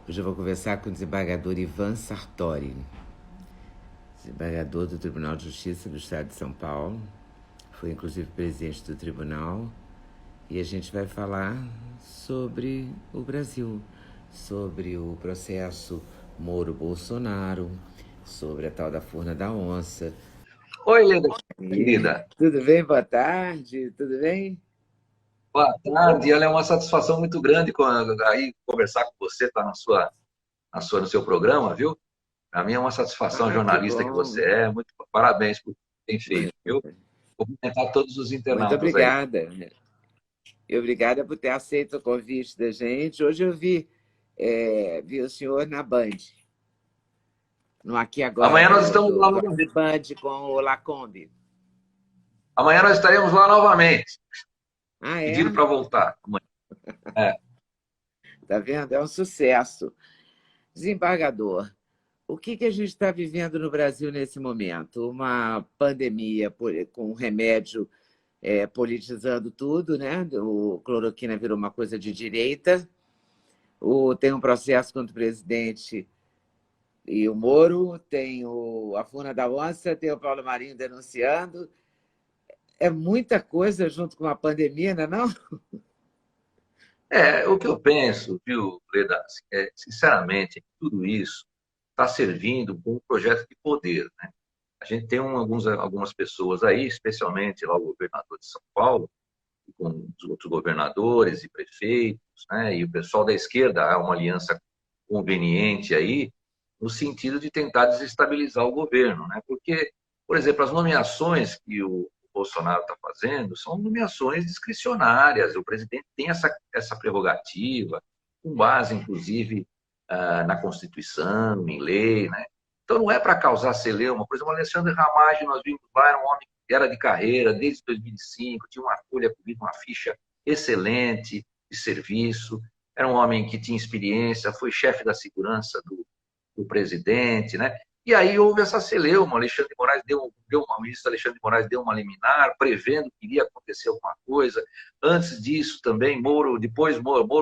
Hoje eu vou conversar com o desembargador Ivan Sartori, desembargador do Tribunal de Justiça do Estado de São Paulo. Foi inclusive presidente do tribunal. E a gente vai falar sobre o Brasil, sobre o processo Moro-Bolsonaro, sobre a tal da Furna da Onça. Oi, Leda, E, querida. tudo bem? Boa tarde, tudo bem? Boa tarde. Olha, é uma satisfação muito grande aí conversar com você, estar no seu programa, viu? Para mim é uma satisfação, Ah, que jornalista que você bom. é. Muito parabéns por o que tem feito, viu? Vou cumprimentar todos os Muito internautas aí. obrigada. E obrigada por ter aceito o convite da gente. Hoje eu vi o senhor na Band, no Aqui Agora, Amanhã nós estamos lá do novamente. Band com o Lacombe. Amanhã nós estaremos lá novamente. Ah, Pediram é? para voltar amanhã. É. Tá vendo? É um sucesso. Desembargador, o que a gente está vivendo no Brasil nesse momento? Uma pandemia com remédio politizando tudo, né? O cloroquina virou uma coisa de direita. Tem um processo contra o presidente e o Moro, tem a Funa da Onça, tem o Paulo Marinho denunciando. É muita coisa junto com a pandemia, não é não? O que eu penso, viu, Leda, sinceramente, tudo isso está servindo como um projeto de poder, né? A gente tem algumas pessoas aí, especialmente lá o governador de São Paulo, e com os outros governadores e prefeitos, né, e o pessoal da esquerda, há uma aliança conveniente aí, no sentido de tentar desestabilizar o governo, né? Porque, por exemplo, as nomeações que o Bolsonaro está fazendo são nomeações discricionárias. O presidente tem essa prerrogativa, com base, inclusive, na Constituição, em lei, né? Então, não é para causar celeuma. Por exemplo, o Alexandre Ramagem, nós vimos lá, era um homem que era de carreira desde 2005, tinha uma folha, uma ficha excelente de serviço, era um homem que tinha experiência, foi chefe da segurança do presidente, né? E aí houve essa celeuma, Alexandre de Moraes o ministro Alexandre de Moraes deu uma liminar, prevendo que iria acontecer alguma coisa. Antes disso também, Moro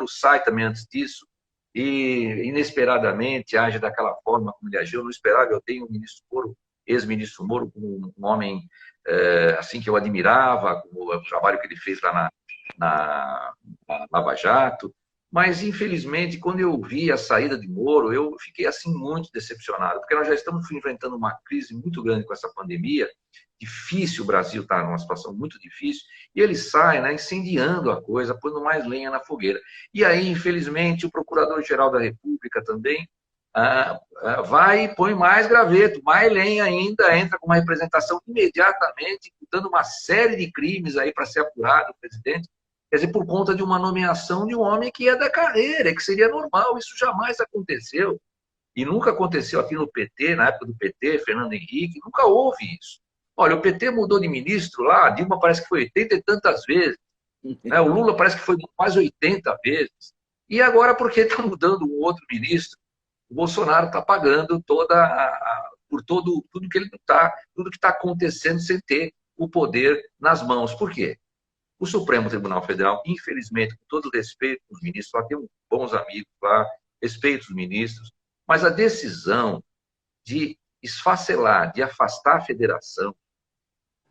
sai também antes disso, e inesperadamente age daquela forma como ele agiu. Eu não esperava, eu tenho o ministro Moro, ex-ministro Moro, como um homem assim que eu admirava, o trabalho que ele fez lá na Lava Jato, mas infelizmente quando eu vi a saída de Moro, eu fiquei assim muito decepcionado, porque nós já estamos enfrentando uma crise muito grande com essa pandemia, difícil, o Brasil está numa situação muito difícil, e ele sai, né, incendiando a coisa, pondo mais lenha na fogueira. E aí, infelizmente, o Procurador-Geral da República também vai e põe mais graveto, mais lenha ainda, entra com uma representação imediatamente, dando uma série de crimes aí para ser apurado, o presidente. Quer dizer, por conta de uma nomeação de um homem que é da carreira, que seria normal, isso jamais aconteceu. E nunca aconteceu aqui no PT, na época do PT, Fernando Henrique, nunca houve isso. Olha, o PT mudou de ministro lá, a Dilma parece que foi 80 e tantas vezes, né? O Lula parece que foi quase 80 vezes. E agora, porque está mudando um outro ministro, o Bolsonaro está pagando por tudo que ele está, tudo que está acontecendo sem ter o poder nas mãos. Por quê? O Supremo Tribunal Federal, infelizmente, com todo respeito aos ministros, lá tem bons amigos lá, respeito os ministros, mas a decisão de esfacelar, de afastar a federação,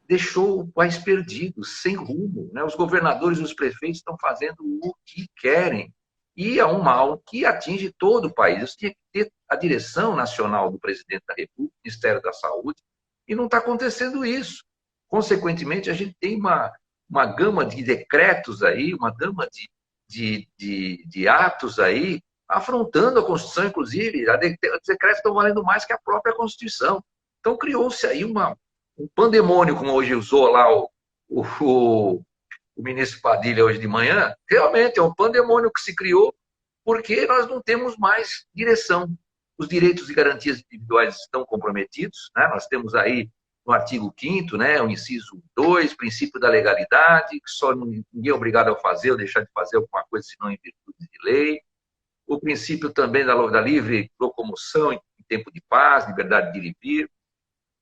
deixou o país perdido, sem rumo, né? Os governadores e os prefeitos estão fazendo o que querem. E é um mal que atinge todo o país. Isso tinha que ter a direção nacional do presidente da República, Ministério da Saúde, e não está acontecendo isso. Consequentemente, a gente tem uma gama de decretos aí, uma gama de atos aí, afrontando a Constituição, inclusive. Os decretos estão valendo mais que a própria Constituição. Então, criou-se aí um pandemônio, como hoje usou lá o, o ministro Padilha hoje de manhã. Realmente é um pandemônio que se criou porque nós não temos mais direção. Os direitos e garantias individuais estão comprometidos, né? Nós temos aí no artigo 5º, né, o inciso 2, princípio da legalidade, que só ninguém é obrigado a fazer ou deixar de fazer alguma coisa, senão em virtude de lei. O princípio também da livre locomoção em tempo de paz, liberdade de ir e vir,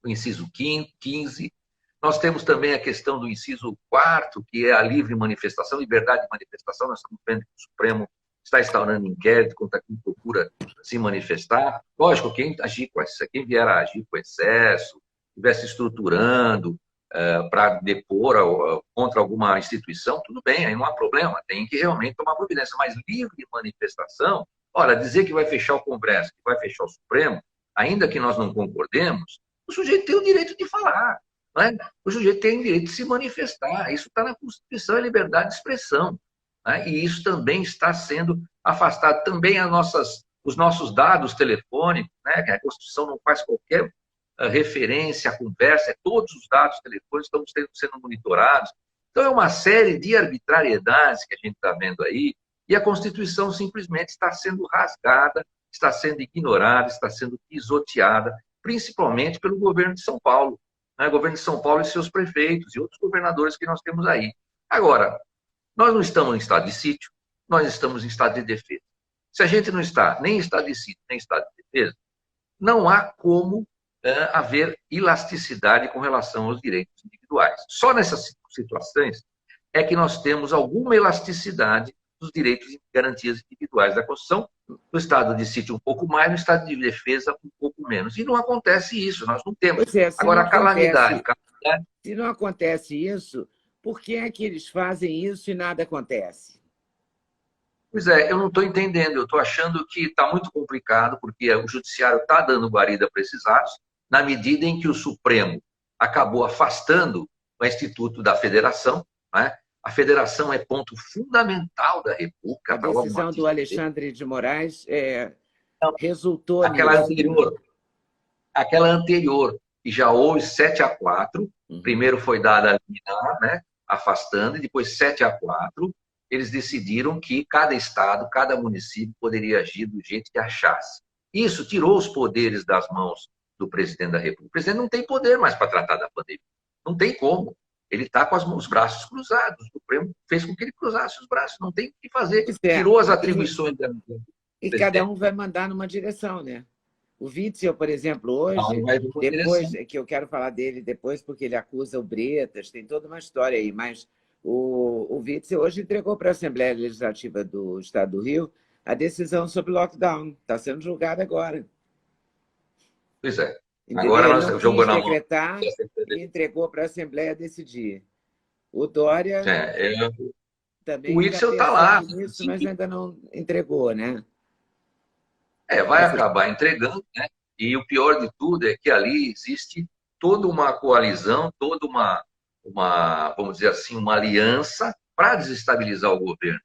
o inciso 15. Nós temos também a questão do inciso 4º, que é a livre manifestação, liberdade de manifestação. Nós estamos vendo que o Supremo está instaurando inquérito contra quem procura se manifestar. Lógico, quem vier a agir com excesso, estiver se estruturando para depor contra alguma instituição, tudo bem, aí não há problema, tem que realmente tomar providência. Mas livre de manifestação, olha, dizer que vai fechar o Congresso, que vai fechar o Supremo, ainda que nós não concordemos, o sujeito tem o direito de falar, não é? O sujeito tem o direito de se manifestar, isso está na Constituição, é liberdade de expressão. Né? E isso também está sendo afastado. Também os nossos dados telefônicos, né? Que a Constituição não faz qualquer referência à conversa, todos os dados telefônicos estão sendo monitorados. Então, é uma série de arbitrariedades que a gente está vendo aí, e a Constituição simplesmente está sendo rasgada, está sendo ignorada, está sendo pisoteada, principalmente pelo governo de São Paulo. Né? O governo de São Paulo e seus prefeitos e outros governadores que nós temos aí. Agora, nós não estamos em estado de sítio, nós estamos em estado de defesa. Se a gente não está nem em estado de sítio, nem em estado de defesa, não há como haver elasticidade com relação aos direitos individuais. Só nessas situações é que nós temos alguma elasticidade dos direitos e garantias individuais da Constituição, no estado de sítio um pouco mais, no estado de defesa um pouco menos. E não acontece isso, nós não temos. Agora, calamidade. Se não acontece isso, por que é que eles fazem isso e nada acontece? Pois é, eu não estou entendendo. Eu estou achando que está muito complicado, porque o judiciário está dando guarida para esses atos, na medida em que o Supremo acabou afastando o Instituto da Federação. Né? A Federação é ponto fundamental da República. A decisão do Alexandre de Moraes resultou nisso. Aquela anterior, que já houve 7-4, primeiro foi dada a liminar, né, afastando, e depois 7-4, eles decidiram que cada estado, cada município poderia agir do jeito que achasse. Isso tirou os poderes das mãos do presidente da República. O presidente não tem poder mais para tratar da pandemia. Não tem como. Ele está com os braços cruzados. O Supremo fez com que ele cruzasse os braços. Não tem o que fazer. Tirou as atribuições da E cada um vai mandar numa direção, né? O Witzel, por exemplo, hoje, depois, que eu quero falar dele depois, porque ele acusa o Bretas, tem toda uma história aí, mas o Witzel hoje entregou para a Assembleia Legislativa do Estado do Rio a decisão sobre o lockdown. Está sendo julgada agora. Pois é. Entendeu? Agora nós jogamos na mão. E entregou para a Assembleia decidir. O Dória também o Witzel está lá. Nisso, mas ainda não entregou, né? Vai acabar entregando, né? E o pior de tudo é que ali existe toda uma coalizão, toda uma vamos dizer assim, uma aliança para desestabilizar o governo.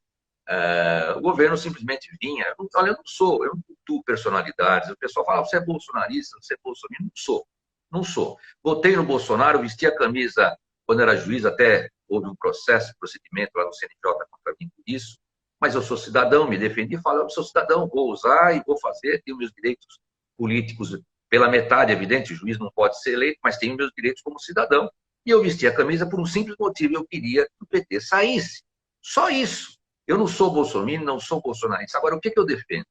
O governo simplesmente vinha... Olha, eu não cultuo personalidades. O pessoal fala, você é bolsonarista, você é bolsonarista. Não sou. Votei no Bolsonaro, vesti a camisa quando era juiz, até houve um procedimento lá no CNJ contra mim por isso. Mas eu sou cidadão, me defendi e falo, eu sou cidadão, vou usar e vou fazer, tenho meus direitos políticos pela metade, evidente, o juiz não pode ser eleito, mas tenho meus direitos como cidadão. E eu vesti a camisa por um simples motivo, eu queria que o PT saísse. Só isso. Eu não sou bolsonaro, não sou bolsonarista. Agora, o que eu defendo?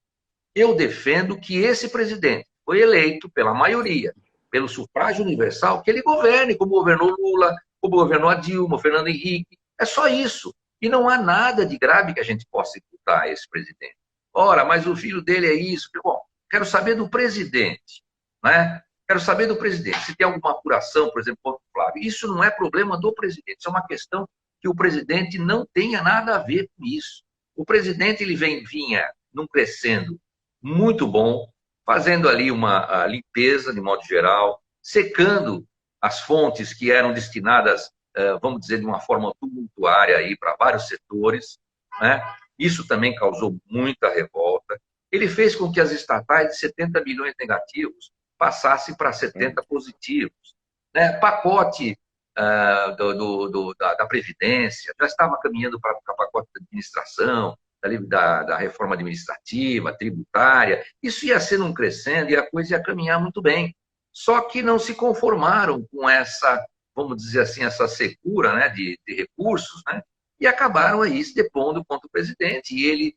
Eu defendo que esse presidente foi eleito pela maioria, pelo sufrágio universal, que ele governe, como governou Lula, como governou a Dilma, o Fernando Henrique. É só isso. E não há nada de grave que a gente possa imputar a esse presidente. Ora, mas o filho dele é isso. Bom, quero saber do presidente, né? Quero saber do presidente. Se tem alguma apuração, por exemplo, contra o Flávio. Isso não é problema do presidente. Isso é uma questão que o presidente não tenha nada a ver com isso. O presidente ele vinha num crescendo muito bom, fazendo ali uma limpeza, de modo geral, secando as fontes que eram destinadas, vamos dizer, de uma forma tumultuária para vários setores. Né? Isso também causou muita revolta. Ele fez com que as estatais de 70 bilhões negativos passassem para 70 positivos. Né? Pacote da Previdência já estava caminhando para o pacote da administração, da reforma administrativa, tributária. Isso ia sendo um crescendo e a coisa ia caminhar muito bem. Só que não se conformaram com essa, vamos dizer assim, essa secura, né, de recursos, né, e acabaram aí se depondo contra o presidente. E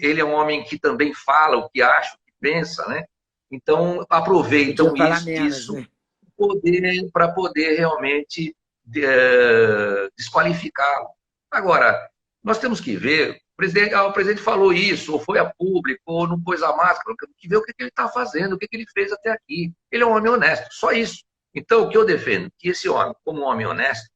ele é um homem que também fala o que acha, o que pensa, né? Então, aproveitam isso né? para poder realmente desqualificá-lo. Agora, Nós temos que ver, o presidente falou isso, ou foi a público, ou não pôs a máscara, temos que ver o que ele está fazendo, o que ele fez até aqui. Ele é um homem honesto, só isso. Então, o que eu defendo? Que esse homem, como um homem honesto,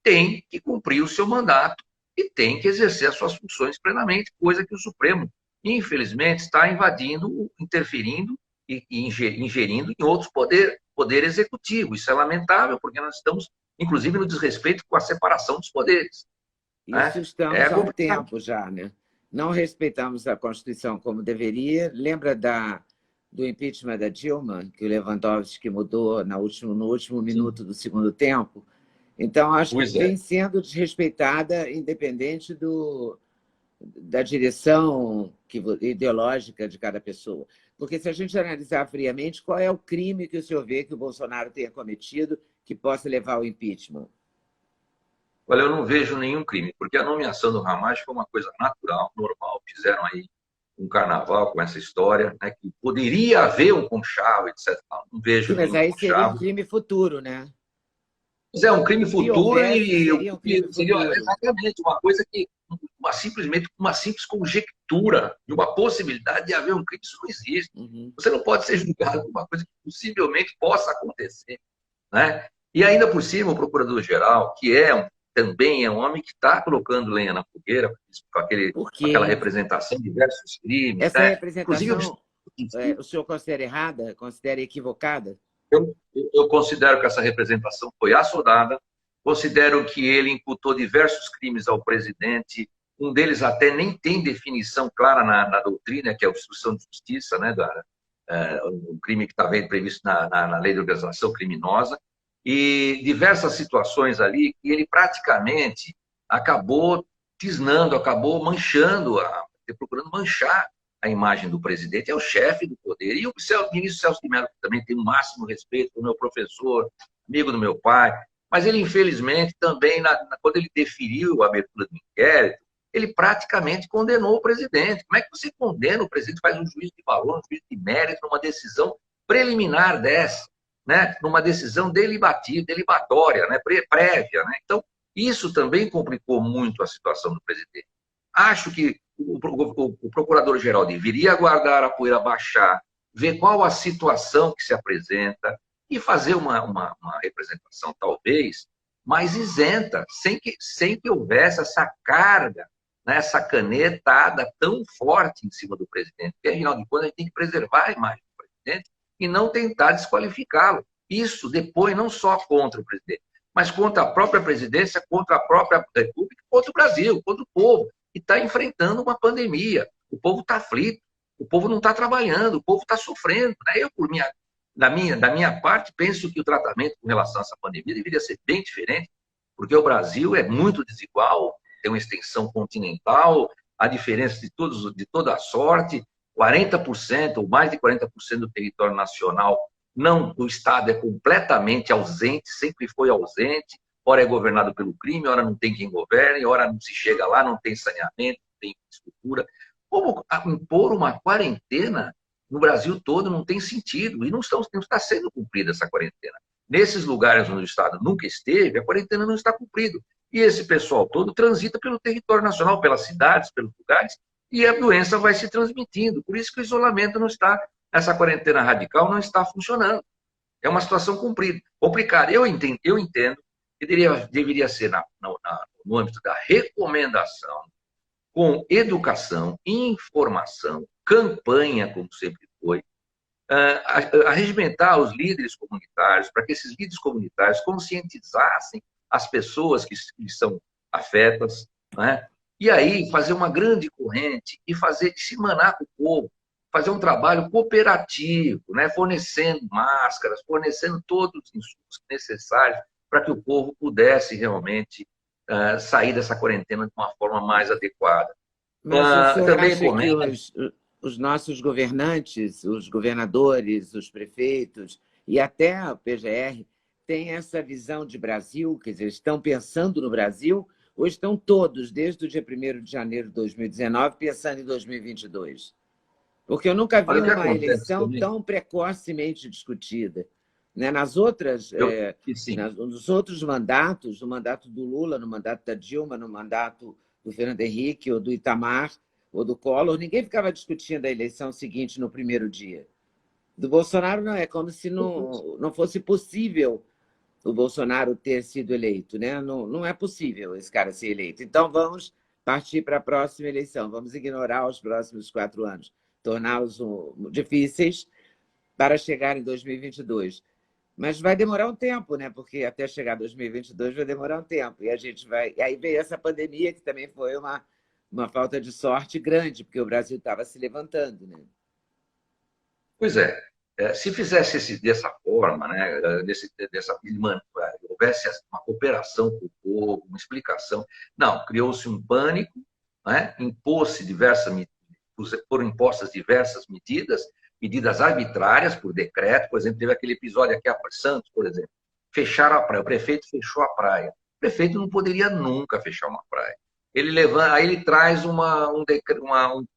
tem que cumprir o seu mandato e tem que exercer as suas funções plenamente, coisa que o Supremo, infelizmente, está invadindo, interferindo e ingerindo em outros poder executivo. Isso é lamentável, porque nós estamos, inclusive, no desrespeito com a separação dos poderes. Isso Né? estamos há um tempo já, né? Não respeitamos a Constituição como deveria. Lembra do impeachment da Dilma, que o Lewandowski mudou no último minuto do segundo tempo? Então, acho que vem sendo desrespeitada, independente da direção ideológica de cada pessoa. Porque se a gente analisar friamente, qual é o crime que o senhor vê que o Bolsonaro tenha cometido que possa levar ao impeachment? Olha, eu não vejo nenhum crime, porque a nomeação do Ramage foi uma coisa natural, normal. Fizeram aí um carnaval com essa história, né, que poderia haver um conchavo, etc. Não vejo Mas nenhum aí seria um conchavo. crime futuro, né? Mas é um crime futuro e seria um crime seria futuro. exatamente uma coisa que simplesmente uma simples conjectura de uma possibilidade de haver um crime. Isso não existe. Uhum. Você não pode ser julgado por uma coisa que possivelmente possa acontecer. Né? E ainda por cima, o procurador-geral, que também é um homem que está colocando lenha na fogueira, com aquela representação de diversos crimes. Essa né? representação, o senhor considera errada? Considera equivocada? Eu considero que essa representação foi assodada, considero que ele imputou diversos crimes ao presidente, um deles até nem tem definição clara na doutrina, que é a obstrução de justiça, né, um crime que está previsto na lei de organização criminosa, e diversas situações ali que ele praticamente acabou tisnando, acabou manchando, procurando manchar a imagem do presidente. É o chefe do poder. E o ministro Celso de Mello, que também tem o máximo respeito o meu professor, amigo do meu pai, mas ele, infelizmente, também, quando ele deferiu a abertura do inquérito, ele praticamente condenou o presidente. Como é que você condena o presidente, faz um juízo de valor, um juízo de mérito, numa decisão preliminar dessa? Né, numa decisão delibatória, né, prévia. Né? Então, isso também complicou muito a situação do presidente. Acho que o procurador-geral deveria aguardar a poeira baixar, ver qual a situação que se apresenta e fazer uma representação, talvez, mais isenta, sem que houvesse essa carga, né, essa canetada tão forte em cima do presidente. Porque, afinal de contas, a gente tem que preservar a imagem do presidente e não tentar desqualificá-lo. Isso depõe não só contra o presidente, mas contra a própria presidência, contra a própria República, contra o Brasil, contra o povo, que está enfrentando uma pandemia. O povo está aflito, o povo não está trabalhando, o povo está sofrendo. Né? Eu, da minha parte, penso que o tratamento com relação a essa pandemia deveria ser bem diferente, porque o Brasil é muito desigual, tem uma extensão continental, há diferenças de toda a sorte, 40% ou mais de 40% do território nacional, o Estado é completamente ausente, sempre foi ausente, ora é governado pelo crime, ora não tem quem governe, ora não se chega lá, não tem saneamento, não tem estrutura. Como impor uma quarentena no Brasil todo não tem sentido, e não está sendo cumprida essa quarentena. Nesses lugares onde o Estado nunca esteve, a quarentena não está cumprida. E esse pessoal todo transita pelo território nacional, pelas cidades, pelos lugares, e a doença vai se transmitindo. Por isso que o isolamento não está, essa quarentena radical não está funcionando. É uma situação complicada. Eu entendo que deveria ser no âmbito da recomendação, com educação, informação, campanha, como sempre foi, regimentar os líderes comunitários, para que esses líderes comunitários conscientizassem as pessoas que são afetas, né? E aí fazer uma grande corrente e se manar com o povo, fazer um trabalho cooperativo, né? Fornecendo máscaras, fornecendo todos os insumos necessários para que o povo pudesse realmente sair dessa quarentena de uma forma mais adequada. Mas o senhor Também acha que os nossos governantes, os governadores, os prefeitos e até a PGR têm essa visão de Brasil, quer dizer, estão pensando no Brasil ou estão todos, desde o dia 1º de janeiro de 2019, pensando em 2022? Porque eu nunca vi uma eleição tão precocemente discutida. Né? Nos outros mandatos, no mandato do Lula, no mandato da Dilma, no mandato do Fernando Henrique, ou do Itamar, ou do Collor, ninguém ficava discutindo a eleição seguinte no primeiro dia. Do Bolsonaro, não, é como se não fosse possível o Bolsonaro ter sido eleito, né? Não, não é possível esse cara ser eleito. Então, vamos partir para a próxima eleição, vamos ignorar os próximos 4 anos, torná-los difíceis para chegar em 2022. Mas vai demorar um tempo, né? Porque até chegar 2022 vai demorar um tempo. E a gente vai. E aí veio essa pandemia, que também foi uma falta de sorte grande, porque o Brasil estava se levantando, né? Pois é. Se fizesse dessa forma, né, houvesse uma cooperação com o povo, uma explicação. Não, criou-se um pânico, né, foram impostas diversas medidas arbitrárias por decreto. Por exemplo, teve aquele episódio aqui a Santos, por exemplo, fecharam a praia, o prefeito fechou a praia. O prefeito não poderia nunca fechar uma praia. Aí ele traz um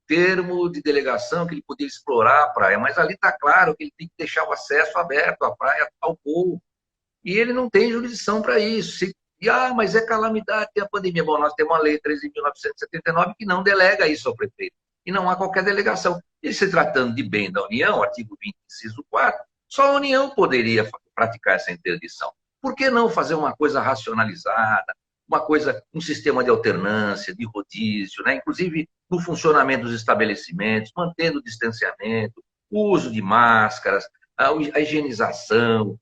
termo de delegação que ele poderia explorar a praia, mas ali está claro que ele tem que deixar o acesso aberto à praia ao povo. E ele não tem jurisdição para isso. Mas é calamidade, tem a pandemia. Bom, nós temos a Lei 13.979 que não delega isso ao prefeito. E não há qualquer delegação. E se tratando de bem da União, artigo 20, inciso 4, só a União poderia praticar essa interdição. Por que não fazer uma coisa racionalizada, um sistema de alternância, de rodízio, né? Inclusive no funcionamento dos estabelecimentos, mantendo o distanciamento, o uso de máscaras, a higienização,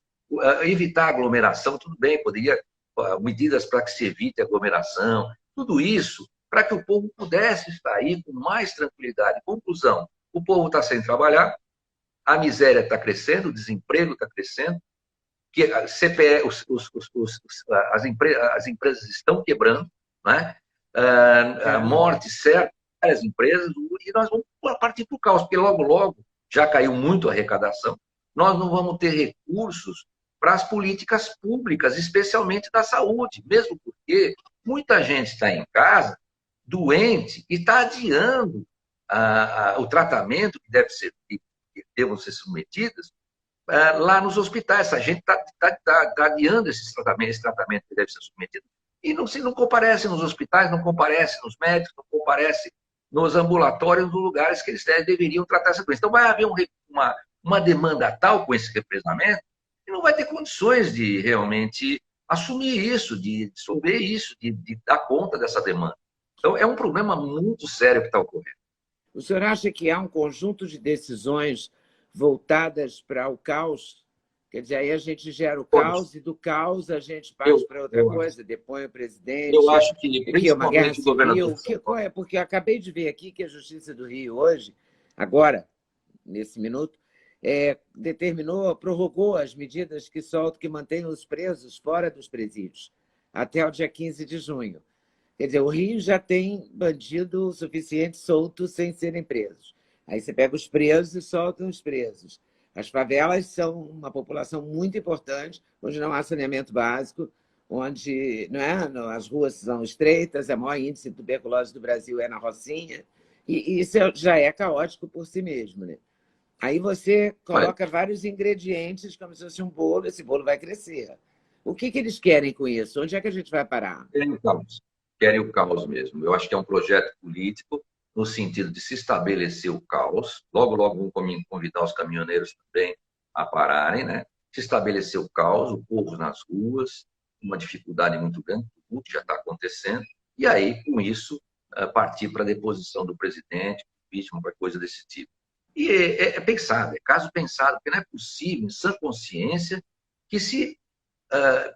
evitar aglomeração, tudo bem, poderia medidas para que se evite aglomeração, tudo isso para que o povo pudesse sair com mais tranquilidade. Conclusão, o povo está sem trabalhar, a miséria está crescendo, o desemprego está crescendo, que as empresas estão quebrando, né? A morte certa, várias empresas, e nós vamos partir para o caos, porque logo, logo, já caiu muito a arrecadação, nós não vamos ter recursos para as políticas públicas, especialmente da saúde, mesmo porque muita gente está em casa, doente, e está adiando o tratamento que devam ser submetidos lá nos hospitais. Essa gente está adiando esse tratamento que deve ser submetido. E não comparece nos hospitais, não comparece nos médicos, não comparece nos ambulatórios, nos lugares que eles deveriam tratar essa doença. Então, vai haver uma demanda tal com esse represamento que não vai ter condições de realmente assumir isso, de dissolver isso, de dar conta dessa demanda. Então, é um problema muito sério que está ocorrendo. O senhor acha que há um conjunto de decisões voltadas para o caos? Quer dizer, aí a gente gera o caos e do caos a gente parte para outra coisa, depõe o presidente. Eu acho que, uma guerra civil. Porque eu acabei de ver aqui que a Justiça do Rio hoje, agora, nesse minuto, prorrogou as medidas que mantêm os presos fora dos presídios até o dia 15 de junho. Quer dizer, o Rio já tem bandido suficiente solto sem serem presos. Aí você pega os presos e soltam os presos. As favelas são uma população muito importante, onde não há saneamento básico, onde as ruas são estreitas, o maior índice de tuberculose do Brasil é na Rocinha, e isso já é caótico por si mesmo, né? Aí você coloca vários ingredientes como se fosse um bolo, esse bolo vai crescer. O que eles querem com isso? Onde é que a gente vai parar? Querem o caos mesmo. Eu acho que é um projeto político no sentido de se estabelecer o caos. Logo, logo vão convidar os caminhoneiros também a pararem, né? Se estabelecer o caos, o povo nas ruas, uma dificuldade muito grande, tudo já está acontecendo. E aí, com isso, partir para a deposição do presidente, vítima, qualquer coisa desse tipo. E é pensado, é caso pensado, porque não é possível, em sã consciência, que se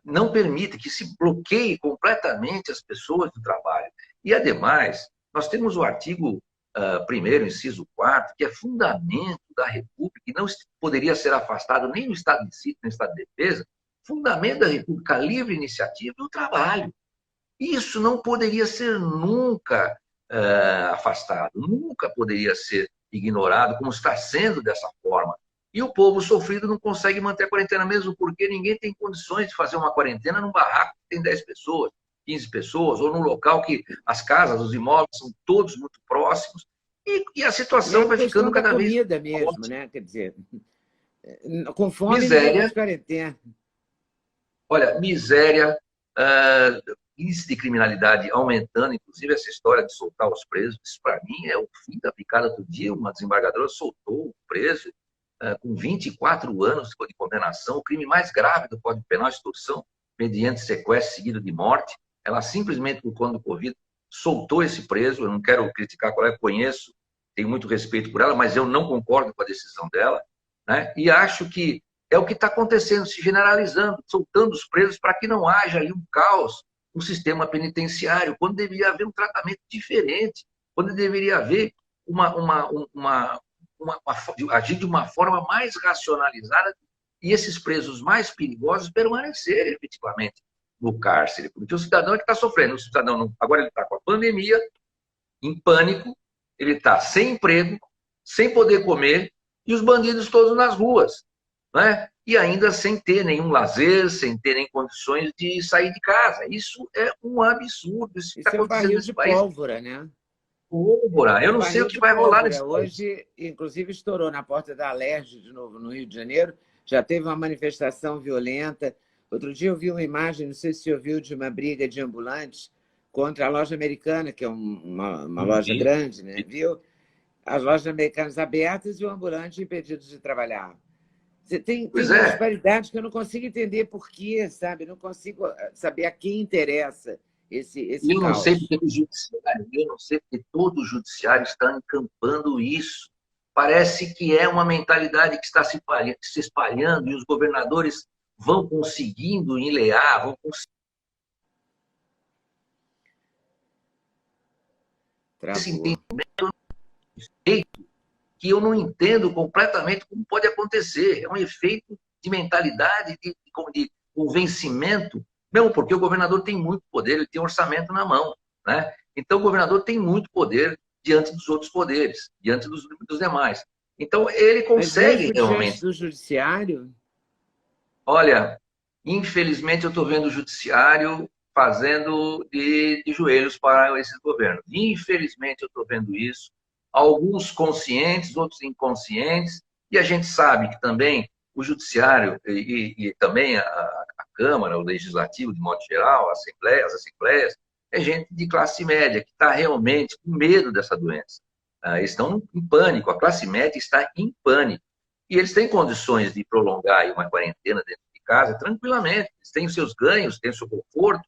não permita, que se bloqueie completamente as pessoas do trabalho. E, ademais, nós temos o artigo 1º, inciso 4º, que é fundamento da República, e não poderia ser afastado nem no estado de sítio, nem no estado de defesa, fundamento da República, a livre iniciativa e o trabalho. Isso não poderia ser nunca afastado, nunca poderia ser ignorado, como está sendo dessa forma. E o povo sofrido não consegue manter a quarentena, mesmo porque ninguém tem condições de fazer uma quarentena num barraco que tem 10 pessoas, 15 pessoas, ou num local que as casas, os imóveis são todos muito próximos. E a situação vai ficando cada vez... comida mesmo, né? Quer dizer, com fome miséria, quarentena. Olha, miséria, índice de criminalidade aumentando, inclusive essa história de soltar os presos, isso para mim é o fim da picada do dia. Uma desembargadora soltou o preso com 24 anos de condenação, o crime mais grave do Código Penal, extorsão, mediante sequestro seguido de morte. Ela simplesmente, por conta do Covid, soltou esse preso. Eu não quero criticar qual é, conheço, tenho muito respeito por ela, mas eu não concordo com a decisão dela, né? E acho que é o que está acontecendo, se generalizando, soltando os presos para que não haja ali um caos no sistema penitenciário, quando deveria haver um tratamento diferente, quando deveria haver agir de uma forma mais racionalizada e esses presos mais perigosos permanecerem efetivamente no cárcere, porque o cidadão é que está sofrendo. O cidadão agora ele está com a pandemia, em pânico, ele está sem emprego, sem poder comer, e os bandidos todos nas ruas, né? E ainda sem ter nenhum lazer, sem ter nem condições de sair de casa. Isso é um absurdo. Isso está Isso é um acontecendo barril nesse de país. pólvora, né? Pólvora. Eu Um não sei o barril que de vai rolar pólvora. nesse país. Hoje, inclusive, estourou na porta da Alerj, de novo, no Rio de Janeiro. Já teve uma manifestação violenta. Outro dia eu vi uma imagem, não sei se você ouviu, de uma briga de ambulantes contra a loja americana, que é uma loja grande, né? Viu? As lojas americanas abertas e o ambulante impedido de trabalhar. Você tem Pois uma é. disparidade que eu não consigo entender por quê, sabe? Não consigo saber a quem interessa esse Eu não sei caos. porque o judiciário, eu não sei porque todo o judiciário está encampando isso. Parece que é uma mentalidade que está se espalhando e os governadores vão conseguindo enlear, vão conseguindo Travou. efeito que eu não entendo completamente como pode acontecer. É um efeito de mentalidade, de convencimento, mesmo porque o governador tem muito poder, ele tem orçamento na mão, né? Então, o governador tem muito poder diante dos outros poderes, diante dos demais. Então, ele Mas consegue mesmo diante realmente. do judiciário, Olha, infelizmente, eu estou vendo o judiciário fazendo de joelhos para esses governos. Infelizmente, eu estou vendo isso. Alguns conscientes, outros inconscientes. E a gente sabe que também o judiciário e também a Câmara, o Legislativo, de modo geral, as assembleias, é gente de classe média que está realmente com medo dessa doença. Eles estão em pânico, a classe média está em pânico. E eles têm condições de prolongar uma quarentena dentro de casa tranquilamente. Eles têm os seus ganhos, têm o seu conforto,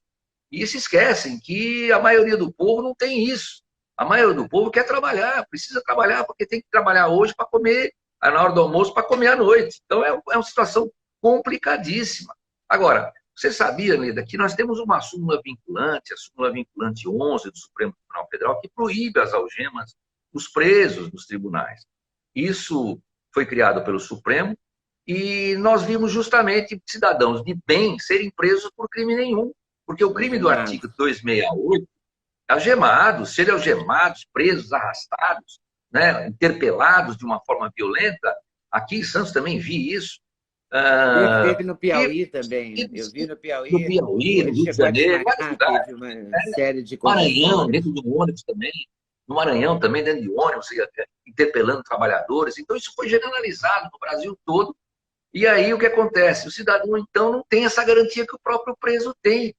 e se esquecem que a maioria do povo não tem isso. A maioria do povo quer trabalhar, precisa trabalhar, porque tem que trabalhar hoje para comer, na hora do almoço para comer à noite. Então, é uma situação complicadíssima. Agora, você sabia, Leda, que nós temos uma súmula vinculante, a súmula vinculante 11 do Supremo Tribunal Federal, que proíbe as algemas dos presos nos tribunais. Isso foi criado pelo Supremo e nós vimos justamente cidadãos de bem serem presos por crime nenhum. Porque o crime do artigo 268, algemados, serem algemados, presos, arrastados, né, interpelados de uma forma violenta, aqui em Santos também vi isso. teve no Piauí também. Eu vi no No Piauí, Piauí, no ele Rio de chegou a Janeiro, vários desmaiar, lugares. teve uma série de Maranhão, convulsões. dentro do ônibus também. No Maranhão também, dentro de ônibus, interpelando trabalhadores. Então, isso foi generalizado no Brasil todo. E aí, o que acontece? O cidadão, então, não tem essa garantia que o próprio preso tem.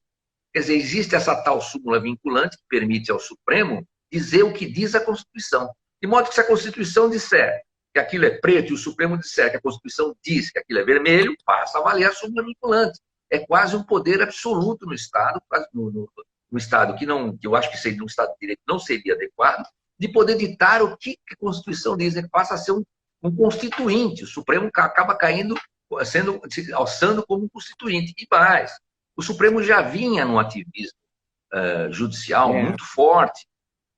Quer dizer, existe essa tal súmula vinculante que permite ao Supremo dizer o que diz a Constituição. De modo que se a Constituição disser que aquilo é preto e o Supremo disser que a Constituição diz que aquilo é vermelho, passa a valer a súmula vinculante. É quase um poder absoluto no Estado, no Estado que eu acho que seria um Estado de Direito não seria adequado, de poder ditar o que a Constituição diz, né? Que passa a ser um constituinte. O Supremo acaba caindo, alçando como um constituinte. E mais, o Supremo já vinha num ativismo judicial muito forte,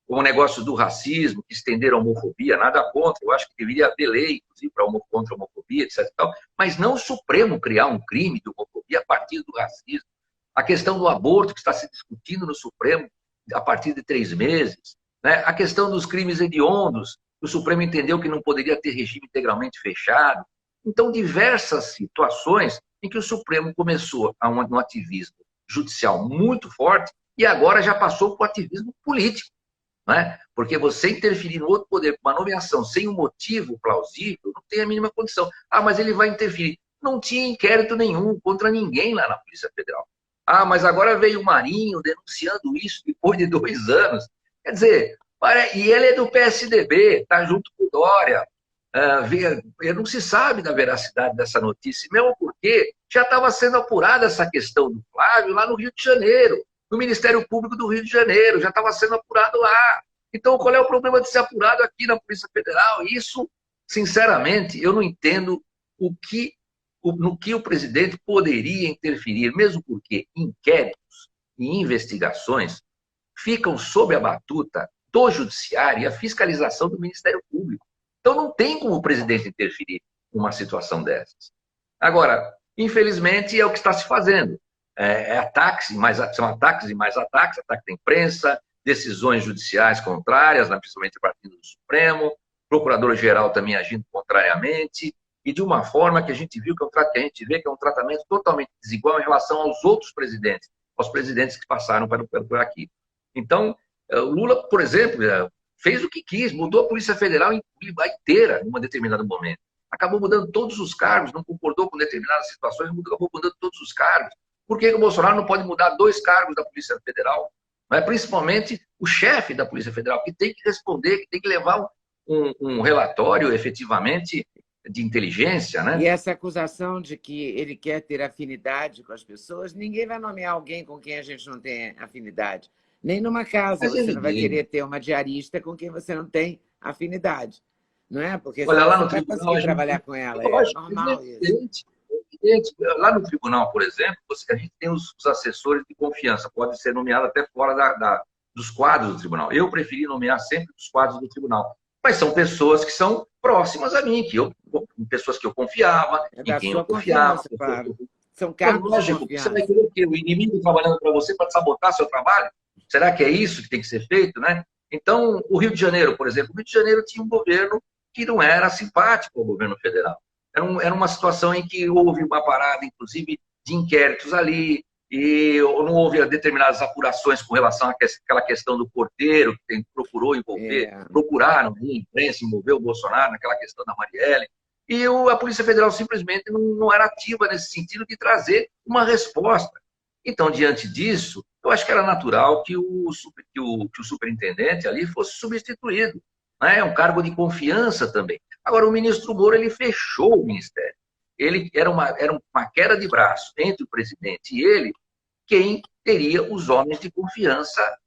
com o negócio do racismo, que estenderam a homofobia, nada contra, eu acho que deveria haver lei, inclusive, contra a homofobia, etc. Mas não o Supremo criar um crime de homofobia a partir do racismo. A questão do aborto, que está se discutindo no Supremo a partir de 3 meses, né? A questão dos crimes hediondos, o Supremo entendeu que não poderia ter regime integralmente fechado. Então, diversas situações em que o Supremo começou um ativismo judicial muito forte e agora já passou para o ativismo político. Né? Porque você interferir no outro poder com uma nomeação sem um motivo plausível não tem a mínima condição. Ah, mas ele vai interferir. Não tinha inquérito nenhum contra ninguém lá na Polícia Federal. Ah, mas agora veio o Marinho denunciando isso depois de 2 anos. Quer dizer, e ele é do PSDB, está junto com o Dória. Não se sabe da veracidade dessa notícia, mesmo porque já estava sendo apurada essa questão do Flávio lá no Rio de Janeiro, no Ministério Público do Rio de Janeiro, já estava sendo apurado lá. Então, qual é o problema de ser apurado aqui na Polícia Federal? Isso, sinceramente, eu não entendo no que o presidente poderia interferir, mesmo porque inquéritos e investigações ficam sob a batuta do Judiciário e a fiscalização do Ministério Público. Então, não tem como o presidente interferir numa situação dessas. Agora, infelizmente, é o que está se fazendo. São ataques e mais ataques, ataque da imprensa, decisões judiciais contrárias, principalmente partindo do Supremo, procurador-geral também agindo contrariamente, e de uma forma que a gente viu, que a gente vê que é um tratamento totalmente desigual em relação aos outros presidentes, aos presidentes que passaram por aqui. Então, o Lula, por exemplo, fez o que quis, mudou a Polícia Federal inteira em um determinado momento. Acabou mudando todos os cargos, não concordou com determinadas situações, acabou mudando todos os cargos. Por que o Bolsonaro não pode mudar 2 cargos da Polícia Federal? Principalmente o chefe da Polícia Federal, que tem que responder, que tem que levar um relatório efetivamente de inteligência, né? E essa acusação de que ele quer ter afinidade com as pessoas, ninguém vai nomear alguém com quem a gente não tem afinidade. Nem numa casa você não vai querer ter uma diarista com quem você não tem afinidade. Não é? Porque olha, lá você no vai tribunal, conseguir trabalhar com ela. É normal isso. Lá no tribunal, por exemplo, a gente tem os assessores de confiança, pode ser nomeado até fora dos quadros do tribunal. Eu preferi nomear sempre dos quadros do tribunal. Mas são pessoas que são próximas a mim, pessoas que eu confiava, em quem eu confiava. Claro. São cargos de confiança. Você vai querer o quê? O inimigo trabalhando para você para sabotar seu trabalho? Será que é isso que tem que ser feito, né? Então, o Rio de Janeiro, por exemplo, o Rio de Janeiro tinha um governo que não era simpático ao governo federal. Era uma situação em que houve uma parada, inclusive, de inquéritos ali, e não houve determinadas apurações com relação àquela questão do porteiro, que procurou envolver, procuraram, a imprensa envolver o Bolsonaro naquela questão da Marielle, e a Polícia Federal simplesmente não era ativa nesse sentido de trazer uma resposta. Então, diante disso, eu acho que era natural que o superintendente ali fosse substituído. Né? É um cargo de confiança também. Agora, o ministro Moro, ele fechou o ministério. Ele era uma queda de braço entre o presidente e ele, quem teria os homens de confiança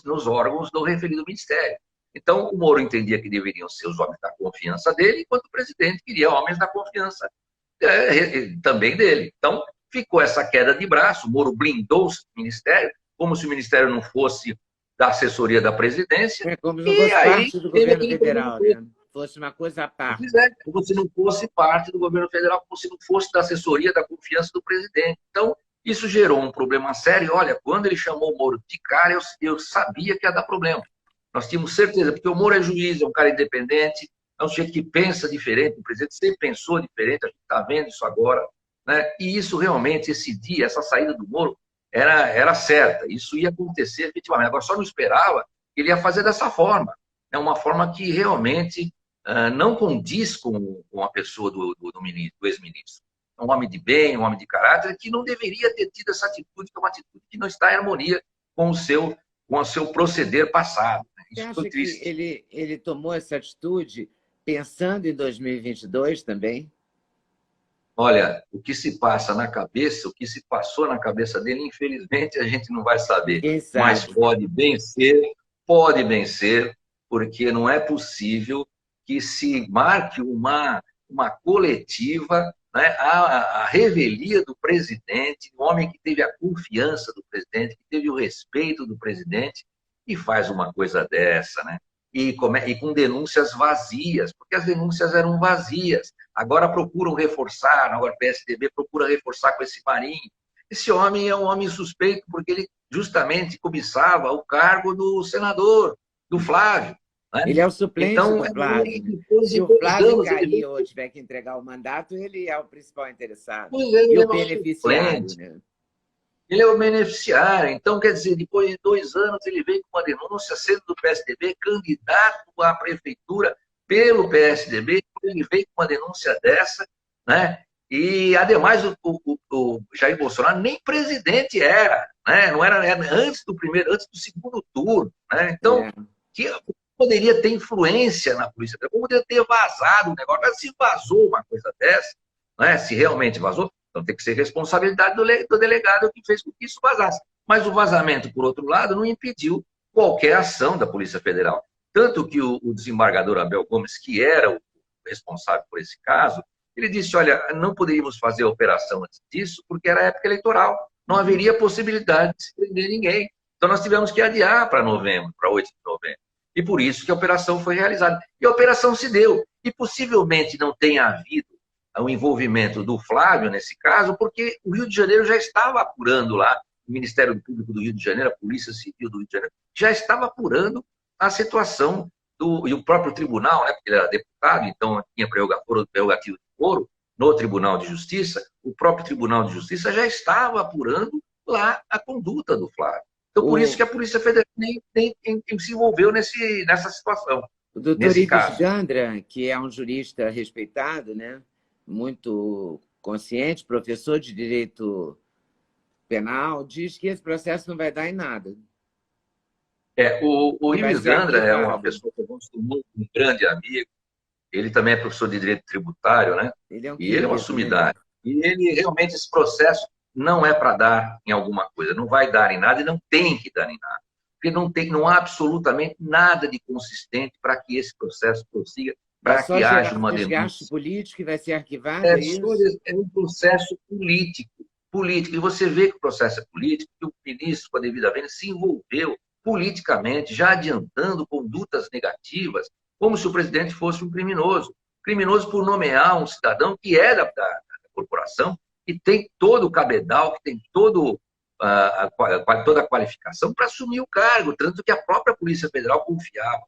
nos órgãos do referido ministério. Então, o Moro entendia que deveriam ser os homens da confiança dele, enquanto o presidente queria homens da confiança também dele. Então, ficou essa queda de braço, o Moro blindou o ministério, como se o ministério não fosse da assessoria da presidência. Como se não fosse parte do governo federal, né? Fosse uma coisa à parte. Como se não fosse parte do governo federal, como se não fosse da assessoria da confiança do presidente. Então, isso gerou um problema sério. Olha, quando ele chamou o Moro de cara, eu sabia que ia dar problema. Nós tínhamos certeza, porque o Moro é juiz, é um cara independente, é um sujeito que pensa diferente, o presidente sempre pensou diferente, a gente está vendo isso agora. Né? E isso realmente, esse dia, essa saída do Moro, era certa. Isso ia acontecer efetivamente. Agora, só não esperava que ele ia fazer dessa forma. É uma forma que realmente não condiz com a pessoa do ex-ministro. É um homem de bem, um homem de caráter, que não deveria ter tido essa atitude, que é uma atitude que não está em harmonia com o seu proceder passado. Você acha que ele tomou essa atitude pensando em 2022 também? Olha, o que se passa na cabeça, o que se passou na cabeça dele, infelizmente a gente não vai saber. Mas pode bem ser, porque não é possível que se marque uma coletiva, né, a revelia do presidente, um homem que teve a confiança do presidente, que teve o respeito do presidente, e faz uma coisa dessa, né? E com denúncias vazias, porque as denúncias eram vazias. Agora procuram reforçar, agora o PSDB procura reforçar com esse Marinho. Esse homem é um homem suspeito, porque ele justamente cobiçava o cargo do senador, do Flávio. Né? Ele é o suplente do Flávio. Se o Flávio cair ou tiver que entregar o mandato, ele é o principal interessado. E o beneficiário, né? Ele é o beneficiário. Então, quer dizer, depois de 2 anos, ele veio com uma denúncia, sendo do PSDB, candidato à prefeitura pelo PSDB, ele veio com uma denúncia dessa, né? E, ademais, o Jair Bolsonaro nem presidente era, né? Não era antes do segundo turno, né? Então, É. que poderia ter influência na polícia, poderia ter vazado o negócio. Mas se vazou uma coisa dessa, né? Se realmente vazou, então tem que ser responsabilidade do delegado que fez com que isso vazasse. Mas o vazamento, por outro lado, não impediu qualquer ação da Polícia Federal. Tanto que o desembargador Abel Gomes, que era o responsável por esse caso, ele disse, olha, não poderíamos fazer a operação antes disso, porque era época eleitoral. Não haveria possibilidade de se prender ninguém. Então, nós tivemos que adiar para novembro, para 8 de novembro. E por isso que a operação foi realizada. E a operação se deu. E possivelmente não tenha havido o envolvimento do Flávio nesse caso, porque o Rio de Janeiro já estava apurando lá, o Ministério Público do Rio de Janeiro, a Polícia Civil do Rio de Janeiro, já estava apurando a situação e o próprio tribunal, né, porque ele era deputado, então tinha prerrogativa de foro no Tribunal de Justiça, o próprio Tribunal de Justiça já estava apurando lá a conduta do Flávio. Então, por isso que a Polícia Federal nem se envolveu nessa situação, O doutor nesse Ives caso. Gandra, que é um jurista respeitado, né? Muito consciente, professor de direito penal, diz que esse processo não vai dar em nada. O Que vai Ives ser Gandra é uma arquivado. pessoa que eu gosto muito, um grande amigo. Ele também é professor de direito tributário, né? Ele é um E ele é uma querido, né? sumidade. E ele realmente, esse processo não é para dar em alguma coisa, não vai dar em nada e não tem que dar em nada. Porque não há absolutamente nada de consistente para que esse processo prossiga, Vai para só que haja gerar uma desgaste denúncia. político e vai ser arquivado, é isso? É um processo político. Político. E você vê que o processo é político, que o ministro, com a devida vênia, se envolveu politicamente, já adiantando condutas negativas, como se o presidente fosse um criminoso. Criminoso por nomear um cidadão que é da corporação, que tem todo o cabedal, que tem toda a qualificação para assumir o cargo, tanto que a própria Polícia Federal confiava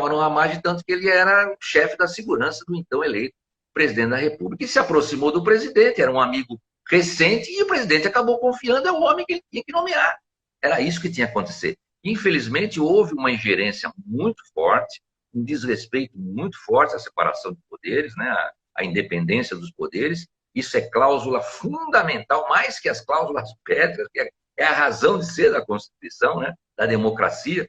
no Ramagem, tanto que ele era o chefe da segurança do então eleito presidente da República, e se aproximou do presidente, era um amigo recente, e o presidente acabou confiando, é o homem que ele tinha que nomear. Era isso que tinha que acontecer. Infelizmente, houve uma ingerência muito forte, um desrespeito muito forte à separação de poderes, né, à independência dos poderes. Isso é cláusula fundamental, mais que as cláusulas pétreas, que é a razão de ser da Constituição, né, da democracia.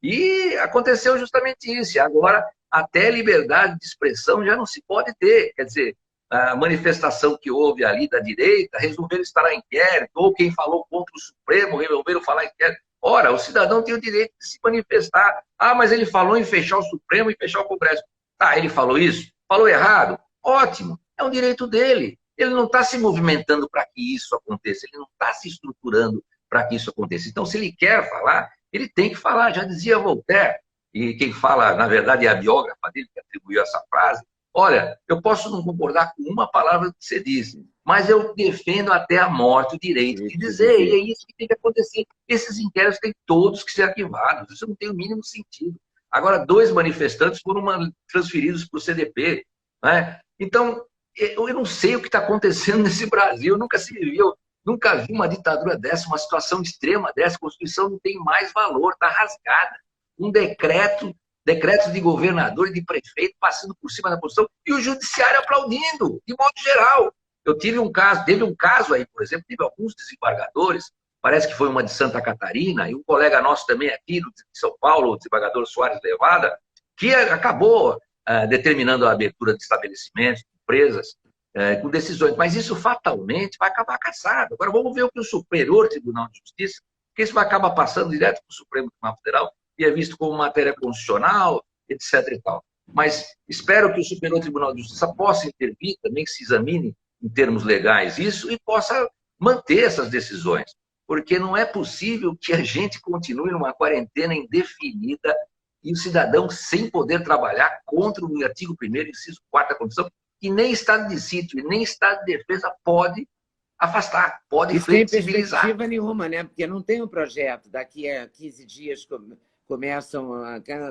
E aconteceu justamente isso. Agora, até liberdade de expressão já não se pode ter. Quer dizer, a manifestação que houve ali da direita, resolveram estar em inquérito, ou quem falou contra o Supremo, resolveram falar em inquérito. Ora, o cidadão tem o direito de se manifestar. Ah, mas ele falou em fechar o Supremo e fechar o Congresso. Tá, ele falou isso? Falou errado? Ótimo, é um direito dele. Ele não está se movimentando para que isso aconteça, ele não está se estruturando para que isso aconteça. Então, se ele quer falar, ele tem que falar, já dizia Voltaire, e quem fala, na verdade, é a biógrafa dele que atribuiu essa frase. Olha, eu posso não concordar com uma palavra que você disse, mas eu defendo até a morte o direito de dizer, e é isso que tem que acontecer. Esses inquéritos têm todos que ser arquivados, isso não tem o mínimo sentido. Agora, 2 manifestantes foram transferidos para o CDP. Né? Então, eu não sei o que está acontecendo nesse Brasil, nunca se viveu. Nunca vi uma ditadura dessa, uma situação extrema dessa. A Constituição não tem mais valor, está rasgada. Um decreto de governador e de prefeito passando por cima da Constituição e o judiciário aplaudindo, de modo geral. Teve um caso aí, por exemplo, teve alguns desembargadores, parece que foi uma de Santa Catarina, e um colega nosso também aqui de São Paulo, o desembargador Soares Levada, que acabou determinando a abertura de estabelecimentos, de empresas, com decisões, mas isso fatalmente vai acabar cassado. Agora vamos ver o que o Superior Tribunal de Justiça, que isso vai acabar passando direto para o Supremo Tribunal Federal e é visto como matéria constitucional, etc. e tal. Mas espero que o Superior Tribunal de Justiça possa intervir, também que se examine em termos legais isso e possa manter essas decisões, porque não é possível que a gente continue numa quarentena indefinida e o cidadão sem poder trabalhar contra o artigo 1º, inciso 4º da Constituição, que nem estado de sítio e nem estado de defesa pode afastar, pode flexibilizar. Sem perspectiva nenhuma, né? Porque não tem um projeto. Daqui a 15 dias começam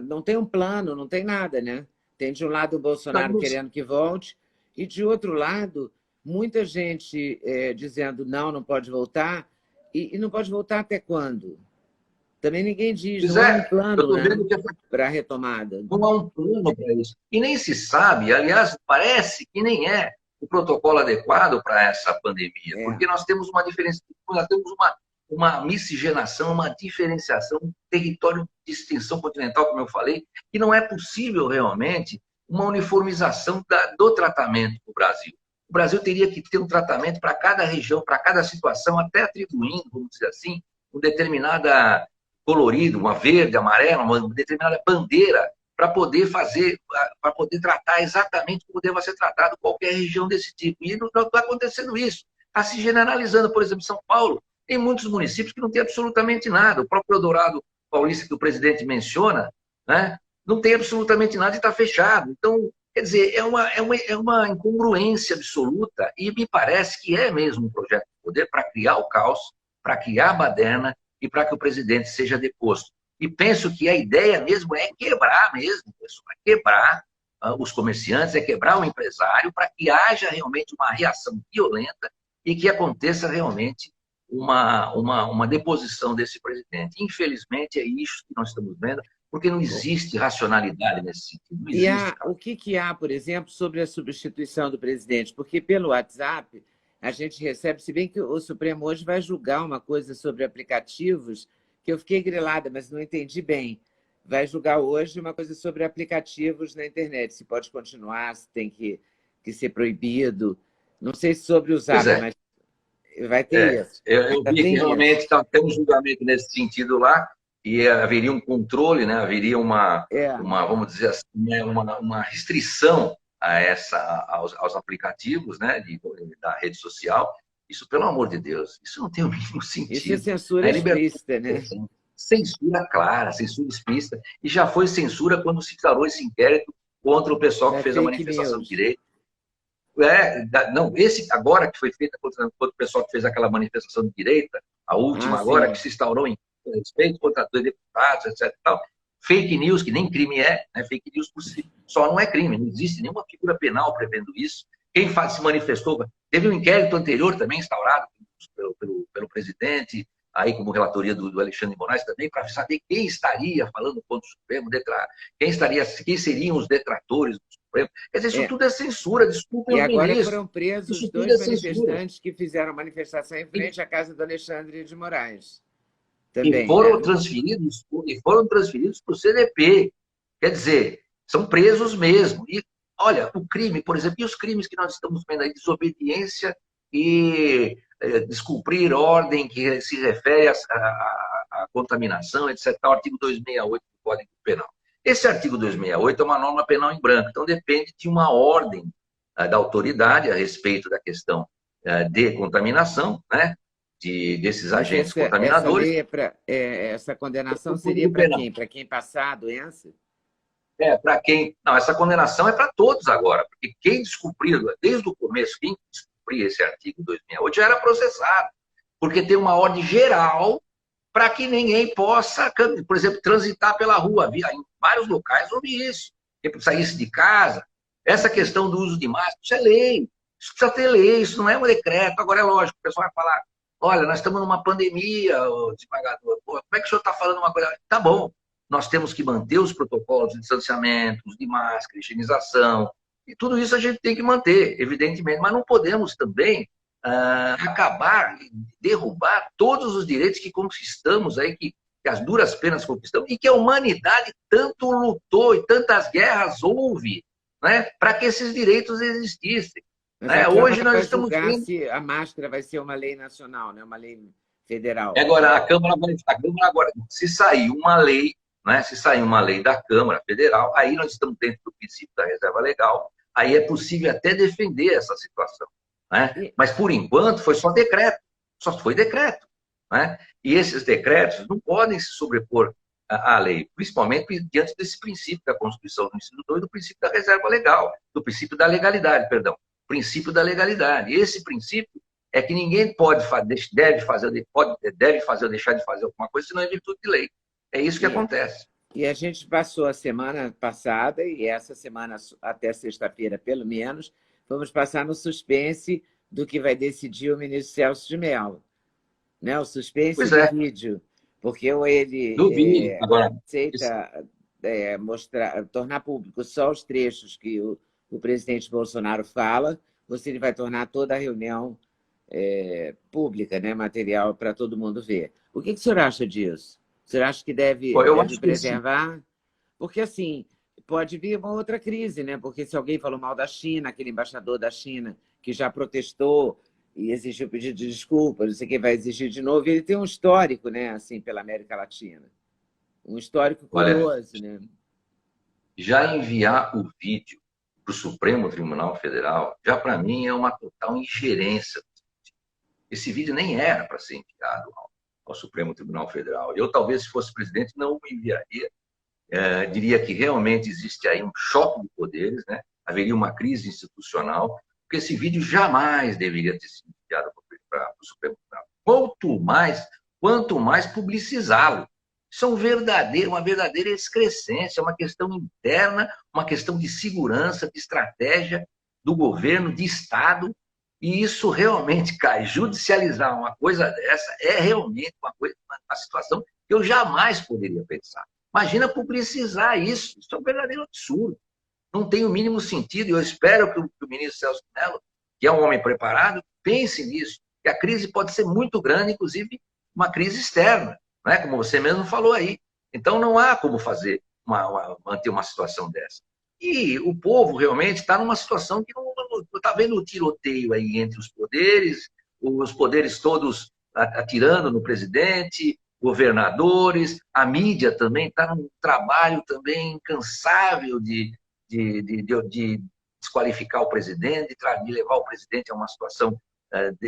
não tem um plano, não tem nada, né? Tem de um lado o Bolsonaro querendo que volte e de outro lado muita gente dizendo não pode voltar e não pode voltar até quando? Também ninguém diz, não há um plano, né, para a retomada. Não há um plano para isso. E nem se sabe, aliás, parece que nem é. o protocolo adequado para essa pandemia, É. porque nós temos uma diferença, nós temos uma miscigenação, uma diferenciação, um território de extensão continental, como eu falei, que não é possível realmente uma uniformização do tratamento no Brasil. O Brasil teria que ter um tratamento para cada região, para cada situação, até atribuindo, vamos dizer assim, um determinada colorido, uma verde, amarela, uma determinada bandeira para poder fazer, para poder tratar exatamente como deva ser tratado qualquer região desse tipo. E não está acontecendo isso. Está se generalizando, por exemplo, São Paulo. Tem muitos municípios que não tem absolutamente nada. O próprio Eldorado Paulista, que o presidente menciona, né, não tem absolutamente nada e está fechado. Então, quer dizer, é uma incongruência absoluta e me parece que é mesmo um projeto de poder para criar o caos, para criar a baderna e para que o presidente seja deposto. E penso que a ideia mesmo é quebrar mesmo, pessoal, é quebrar os comerciantes, é quebrar o empresário para que haja realmente uma reação violenta e que aconteça realmente uma deposição desse presidente. Infelizmente, é isso que nós estamos vendo, porque não existe racionalidade nesse sentido. Não existe. O que há, por exemplo, sobre a substituição do presidente? Porque pelo WhatsApp a gente recebe, se bem que o Supremo hoje vai julgar uma coisa sobre aplicativos, que eu fiquei grilada, mas não entendi bem. Vai julgar hoje uma coisa sobre aplicativos na internet, se pode continuar, se tem que ser proibido. Não sei se sobre o Zap, mas vai ter isso. Eu vi que realmente tem um julgamento nesse sentido lá, e haveria um controle, né? Haveria vamos dizer assim, uma restrição aos aplicativos, né? Da rede social. Isso, pelo amor de Deus, isso não tem o mínimo sentido. Isso é censura explícita, né? Censura clara, censura explícita. E já foi censura quando se instaurou esse inquérito contra o pessoal que fez a manifestação de direito. Não, esse agora que foi feita contra o pessoal que fez aquela manifestação de direita, a última agora, que se instaurou em respeito contra dois deputados, etc. Tal. Fake news, que nem crime é, né? Fake news por si só não é crime, não existe nenhuma figura penal prevendo isso. Quem se manifestou, teve um inquérito anterior também instaurado pelo presidente, aí como relatoria do Alexandre de Moraes também, para saber quem estaria falando contra o Supremo, quem seriam os detratores do Supremo. Quer dizer, isso tudo é censura, desculpa. E agora foram presos dois manifestantes que fizeram manifestação em frente à casa do Alexandre de Moraes. Também, e foram transferidos para o CDP. Quer dizer, são presos mesmo. E, olha, o crime, por exemplo, e os crimes que nós estamos vendo aí, desobediência e descumprir ordem que se refere à contaminação, etc., o artigo 268 do Código Penal. Esse artigo 268 é uma norma penal em branco, então depende de uma ordem da autoridade a respeito da questão de contaminação, né, desses agentes contaminadores. Essa condenação seria para quem? Para quem passar a doença? Para quem... Não, essa condenação é para todos agora, porque quem descumprir, desde o começo, quem descumprir esse artigo 268 já era processado, porque tem uma ordem geral para que ninguém possa, por exemplo, transitar pela rua. Em vários locais houve isso. Quem saísse de casa, essa questão do uso de máscara, isso é lei. Isso precisa ter lei, isso não é um decreto. Agora é lógico, o pessoal vai falar, olha, nós estamos numa pandemia, desembargador, como é que o senhor está falando uma coisa? Tá bom, nós temos que manter os protocolos de distanciamento, de máscara, higienização, e tudo isso a gente tem que manter, evidentemente, mas não podemos também acabar, derrubar todos os direitos que conquistamos aí, que as duras penas conquistamos, e que a humanidade tanto lutou e tantas guerras houve, né, para que esses direitos existissem. Hoje nós estamos vendo... se a máscara vai ser uma lei nacional, né, uma lei federal. Agora, a Câmara agora, se sair uma lei, né, se sair uma lei da Câmara Federal, aí nós estamos dentro do princípio da reserva legal, aí é possível até defender essa situação. Né? Mas, por enquanto, foi só decreto. Só foi decreto. Né? E esses decretos não podem se sobrepor à lei, principalmente diante desse princípio da Constituição do Inciso 2 e do princípio da reserva legal, do princípio da legalidade, perdão. Princípio da legalidade. E esse princípio é que ninguém deve fazer ou deixar de fazer alguma coisa, senão é virtude de lei. É isso que acontece. E a gente passou a semana passada, e essa semana, até sexta-feira, pelo menos, vamos passar no suspense do que vai decidir o ministro Celso de Mello. Né? O suspense do vídeo. Porque ou ele aceita tornar público só os trechos que o presidente Bolsonaro fala, ou se ele vai tornar toda a reunião pública, né, material para todo mundo ver. O que o senhor acha disso? O senhor acha que Bom, eu deve acho que sim. preservar? Porque, assim, pode vir uma outra crise, né? Porque se alguém falou mal da China, aquele embaixador da China que já protestou e exigiu pedido de desculpas, não sei quem vai exigir de novo, e ele tem um histórico, né, assim, pela América Latina. Um histórico Olha, curioso, né? já enviar o vídeo para o Supremo Tribunal Federal, já para mim é uma total ingerência. Esse vídeo nem era para ser enviado ao Supremo Tribunal Federal. Eu, talvez, se fosse presidente, não o enviaria. Diria que realmente existe aí um choque de poderes, né? Haveria uma crise institucional, porque esse vídeo jamais deveria ter sido enviado para o Supremo Tribunal. Quanto mais publicizá-lo. Isso é uma verdadeira excrescência, uma questão interna, uma questão de segurança, de estratégia do governo, de Estado, e isso realmente cai. Judicializar uma coisa dessa é realmente uma situação que eu jamais poderia pensar. Imagina publicizar isso. Isso é um verdadeiro absurdo. Não tem o mínimo sentido. E eu espero que o ministro Celso de Mello, que é um homem preparado, pense nisso. Que a crise pode ser muito grande, inclusive uma crise externa, né? Como você mesmo falou aí. Então, não há como manter uma situação dessa. E o povo realmente está numa situação que não está vendo o tiroteio aí entre os poderes todos atirando no presidente, governadores, a mídia também está num trabalho também incansável de desqualificar o presidente, de levar o presidente a uma situação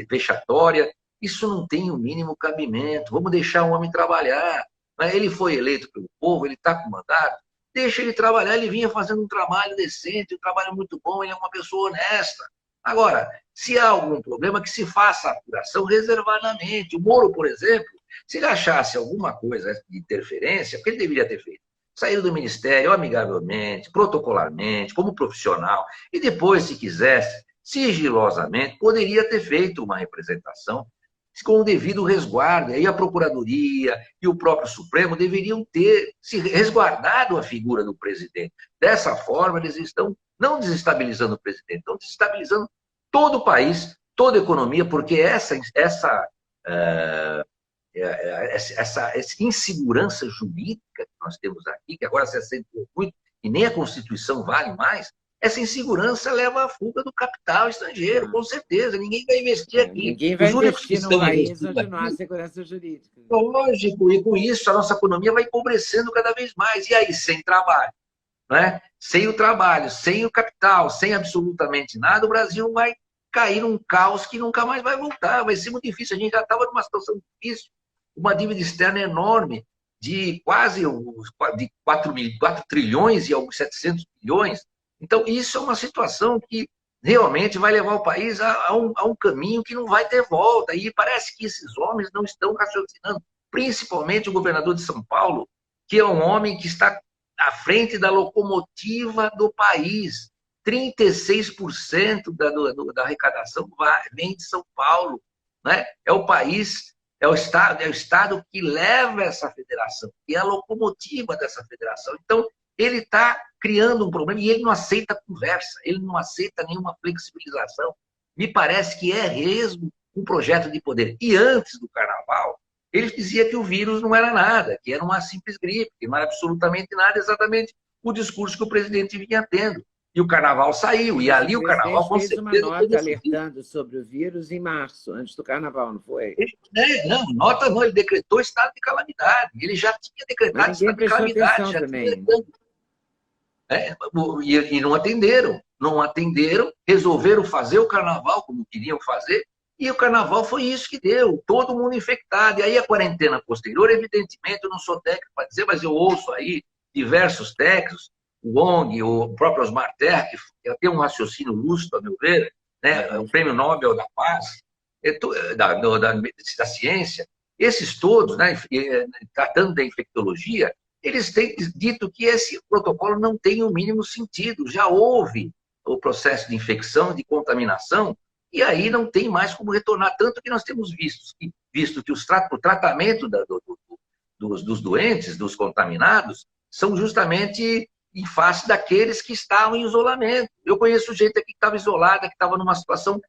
vexatória. Isso não tem o mínimo cabimento. Vamos deixar o homem trabalhar. Ele foi eleito pelo povo, ele está com mandato, deixa ele trabalhar. Ele vinha fazendo um trabalho decente, um trabalho muito bom, ele é uma pessoa honesta. Agora, se há algum problema, que se faça a apuração reservadamente. O Moro, por exemplo, se ele achasse alguma coisa de interferência, porque ele deveria ter feito? Sair do ministério amigavelmente, protocolarmente, como profissional, e depois, se quisesse, sigilosamente, poderia ter feito uma representação com o devido resguardo. E a Procuradoria e o próprio Supremo deveriam ter se resguardado a figura do presidente. Dessa forma, eles estão não desestabilizando o presidente, estão desestabilizando todo o país, toda a economia, porque essa insegurança jurídica que nós temos aqui, que agora se acentuou muito, e nem a Constituição vale mais, essa insegurança leva à fuga do capital estrangeiro, com certeza. Ninguém vai investir aqui. Ninguém vai investir num país onde não há segurança jurídica. Lógico, e com isso a nossa economia vai empobrecendo cada vez mais. E aí, sem trabalho, né? Sem o trabalho, sem o capital, sem absolutamente nada, o Brasil vai cair num caos que nunca mais vai voltar. Vai ser muito difícil. A gente já estava numa situação difícil, uma dívida externa enorme, de quase de 4 trilhões e alguns 700 bilhões. Então, isso é uma situação que realmente vai levar o país a um caminho que não vai ter volta. E parece que esses homens não estão raciocinando, principalmente o governador de São Paulo, que é um homem que está à frente da locomotiva do país. 36% da arrecadação vem de São Paulo, né? É o país, é o estado que leva essa federação, que é a locomotiva dessa federação. Então, ele está criando um problema e ele não aceita conversa, ele não aceita nenhuma flexibilização. Me parece que é mesmo um projeto de poder. E antes do carnaval, ele dizia que o vírus não era nada, que era uma simples gripe, que não era absolutamente nada, exatamente o discurso que o presidente vinha tendo. E o carnaval saiu, e ali o carnaval, com certeza... O presidente fez uma nota alertando sobre o vírus em março, antes do carnaval, não foi? Ele decretou estado de calamidade. Ele já tinha decretado estado de calamidade. Já também. E não atenderam, resolveram fazer o carnaval como queriam fazer, e o carnaval foi isso que deu, todo mundo infectado. E aí a quarentena posterior, evidentemente, eu não sou técnico para dizer, mas eu ouço aí diversos técnicos, o Wong, o próprio Osmar Terra, que tem um raciocínio lúcido, a meu ver, né? O Prêmio Nobel da Paz, da ciência, esses todos, né, tratando da infectologia, eles têm dito que esse protocolo não tem o mínimo sentido. Já houve o processo de infecção, de contaminação, e aí não tem mais como retornar. Tanto que nós temos visto que o tratamento dos doentes, dos contaminados, são justamente em face daqueles que estavam em isolamento. Eu conheço gente aqui que estava isolada, que estava numa situação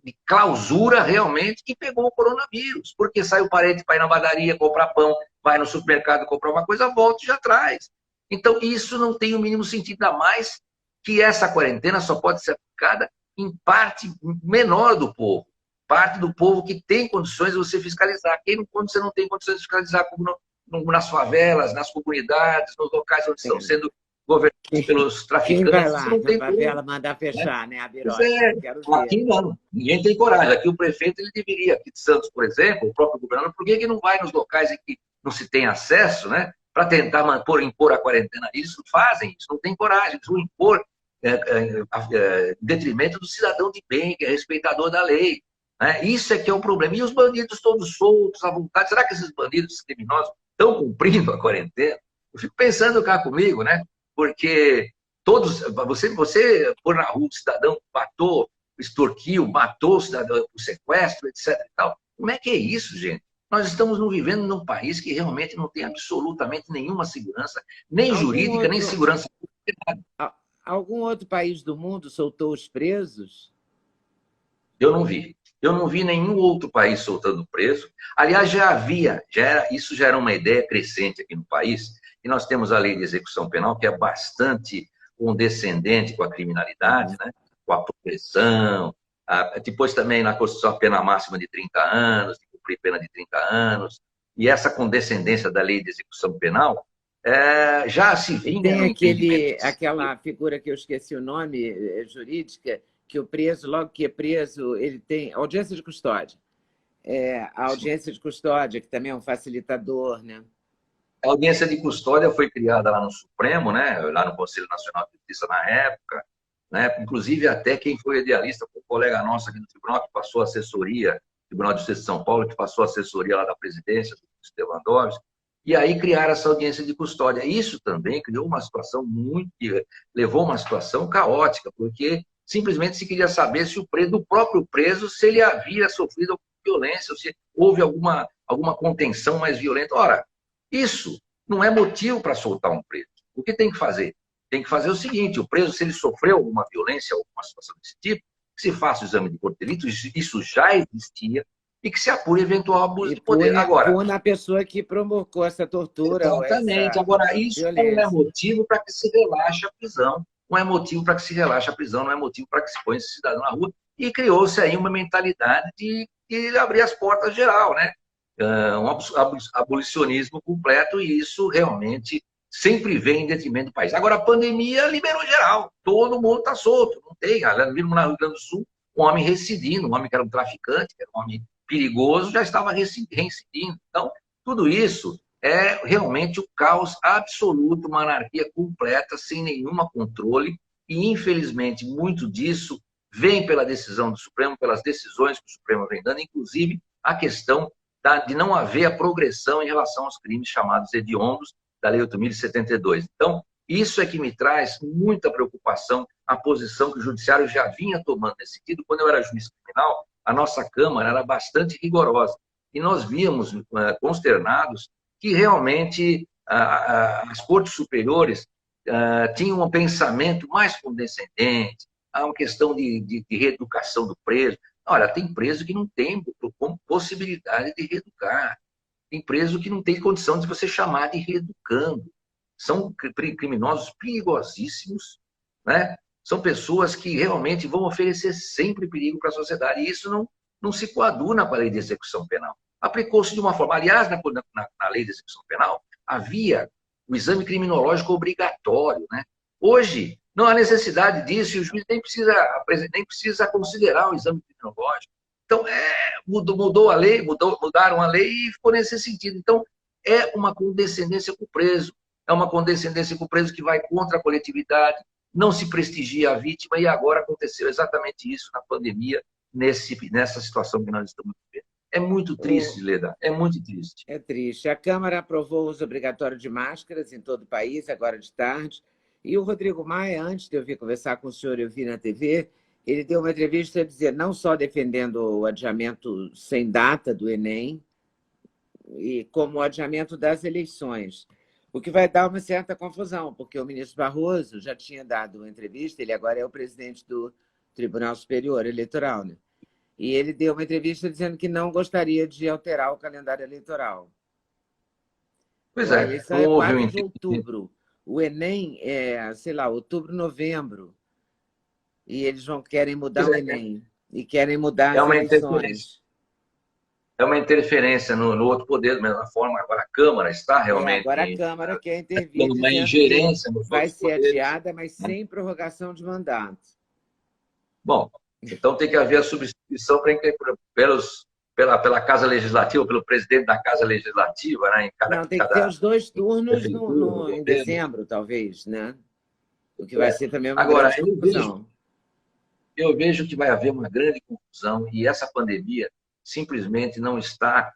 de clausura realmente, e pegou o coronavírus, porque sai o parente para ir na padaria, comprar pão, vai no supermercado comprar uma coisa, volta e já traz. Então, isso não tem o mínimo sentido, ainda mais que essa quarentena só pode ser aplicada em parte menor do povo. Parte do povo que tem condições de você fiscalizar. Quando você não tem condições de fiscalizar, como nas favelas, nas comunidades, nos locais onde estão sendo governados pelos Quem vai traficantes, lá você não na tem favela como, mandar né? fechar, né, a Pois Birosca? é, Eu quero ver. aqui não, ninguém tem coragem. Aqui o prefeito ele deveria, aqui de Santos, por exemplo, o próprio governador, por que não vai nos locais em que não se tem acesso, né, para tentar impor a quarentena? Eles fazem isso, não tem coragem, eles vão impor em detrimento do cidadão de bem, que é respeitador da lei. Né? Isso é que é o problema. E os bandidos todos soltos, à vontade, será que esses bandidos criminosos estão cumprindo a quarentena? Eu fico pensando cá comigo, né? Porque todos, você pôr na rua o cidadão matou, extorquiu, matou o cidadão por sequestro, etc. E tal. Como é que é isso, gente? Nós estamos vivendo num país que realmente não tem absolutamente nenhuma segurança, nem jurídica, nem segurança pública. Algum outro país do mundo soltou os presos? Eu não vi. Eu não vi nenhum outro país soltando preso. Aliás, isso já era uma ideia crescente aqui no país, e nós temos a lei de execução penal, que é bastante condescendente com a criminalidade, né? Com a progressão. Depois também na Constituição a pena máxima de 30 anos, de cumprir pena de 30 anos, e essa condescendência da lei de execução penal já se vinha no entendimento. Aquela figura que eu esqueci o nome, jurídica, que o preso, logo que é preso, ele tem audiência de custódia. A audiência de custódia, que também é um facilitador, né? A audiência de custódia foi criada lá no Supremo, né? Lá no Conselho Nacional de Justiça na época, né? Inclusive até quem foi idealista foi um colega nosso aqui no Tribunal, que passou assessoria, Tribunal de Justiça de São Paulo, que passou assessoria lá da presidência, do Lewandowski, e aí criaram essa audiência de custódia. Isso também criou uma situação levou a uma situação caótica, porque simplesmente se queria saber se do próprio preso, se ele havia sofrido violência, ou se houve alguma contenção mais violenta. Ora, isso não é motivo para soltar um preso. O que tem que fazer? Tem que fazer o seguinte: o preso, se ele sofreu alguma violência, alguma situação desse tipo, que se faça o exame de corpo de delito, isso já existia, e que se apure eventual abuso de poder. Agora, na pessoa que provocou essa tortura. Exatamente. Agora, isso violência. não é motivo para que se relaxe a prisão. Não é motivo para que se relaxe a prisão, não é motivo para que se ponha esse cidadão na rua. E criou-se aí uma mentalidade de abrir as portas geral, né? Um abolicionismo completo, e isso realmente sempre vem em detrimento do país. Agora, a pandemia liberou geral, todo mundo está solto, não tem. Vimos no Rio Grande do Sul um homem reincidindo, um homem que era um traficante, que era um homem perigoso, já estava reincidindo. Então, tudo isso é realmente o caos absoluto, uma anarquia completa, sem nenhum controle, e infelizmente muito disso vem pela decisão do Supremo, pelas decisões que o Supremo vem dando, inclusive a questão de não haver a progressão em relação aos crimes chamados hediondos da Lei 8.072. Então, isso é que me traz muita preocupação, a posição que o Judiciário já vinha tomando nesse sentido. Quando eu era juiz criminal, a nossa Câmara era bastante rigorosa, e nós víamos consternados que realmente as cortes superiores tinham um pensamento mais condescendente, há uma questão de reeducação do preso. Olha, tem preso que não tem possibilidade de reeducar. Tem preso que não tem condição de você chamar de reeducando. São criminosos perigosíssimos, né? São pessoas que realmente vão oferecer sempre perigo para a sociedade. E isso não se coaduna com a lei de execução penal. Aplicou-se de uma forma... Aliás, na lei de execução penal, havia o exame criminológico obrigatório, né? Hoje, não há necessidade disso, e o juiz nem precisa considerar o exame criminológico. Então, mudou a lei, mudaram a lei e ficou nesse sentido. Então, é uma condescendência com o preso. É uma condescendência com o preso que vai contra a coletividade, não se prestigia a vítima, e agora aconteceu exatamente isso na pandemia, nessa situação que nós estamos vivendo. É muito triste, Leda, é muito triste. É triste. A Câmara aprovou o uso obrigatório de máscaras em todo o país, agora de tarde. E o Rodrigo Maia, antes de eu vir conversar com o senhor, eu vi na TV, ele deu uma entrevista a dizer, não só defendendo o adiamento sem data do Enem, como o adiamento das eleições. O que vai dar uma certa confusão, porque o ministro Barroso já tinha dado uma entrevista, ele agora é o presidente do Tribunal Superior Eleitoral, né? E ele deu uma entrevista dizendo que não gostaria de alterar o calendário eleitoral. Pois A é, eleição não é houve um 4 de entendimento. outubro. O Enem é, sei lá, outubro, novembro. E eles querem mudar Pois o é, Enem. E querem mudar é as uma interferência. eleições. É uma interferência no outro poder, da mesma forma, agora a Câmara está É, agora a realmente Câmara quer intervir, tendo uma dizendo que ingerência nos vai outros ser poderes, adiada, mas né? sem prorrogação de mandato. Bom, então tem que haver a substituição pela Casa Legislativa, pelo presidente da Casa Legislativa, né, em Não, tem que ter os dois turnos prefeitura, no em governo. dezembro, talvez, né? O que vai É. ser também uma Agora, grande confusão. eu vejo que vai haver uma grande confusão e essa pandemia simplesmente não está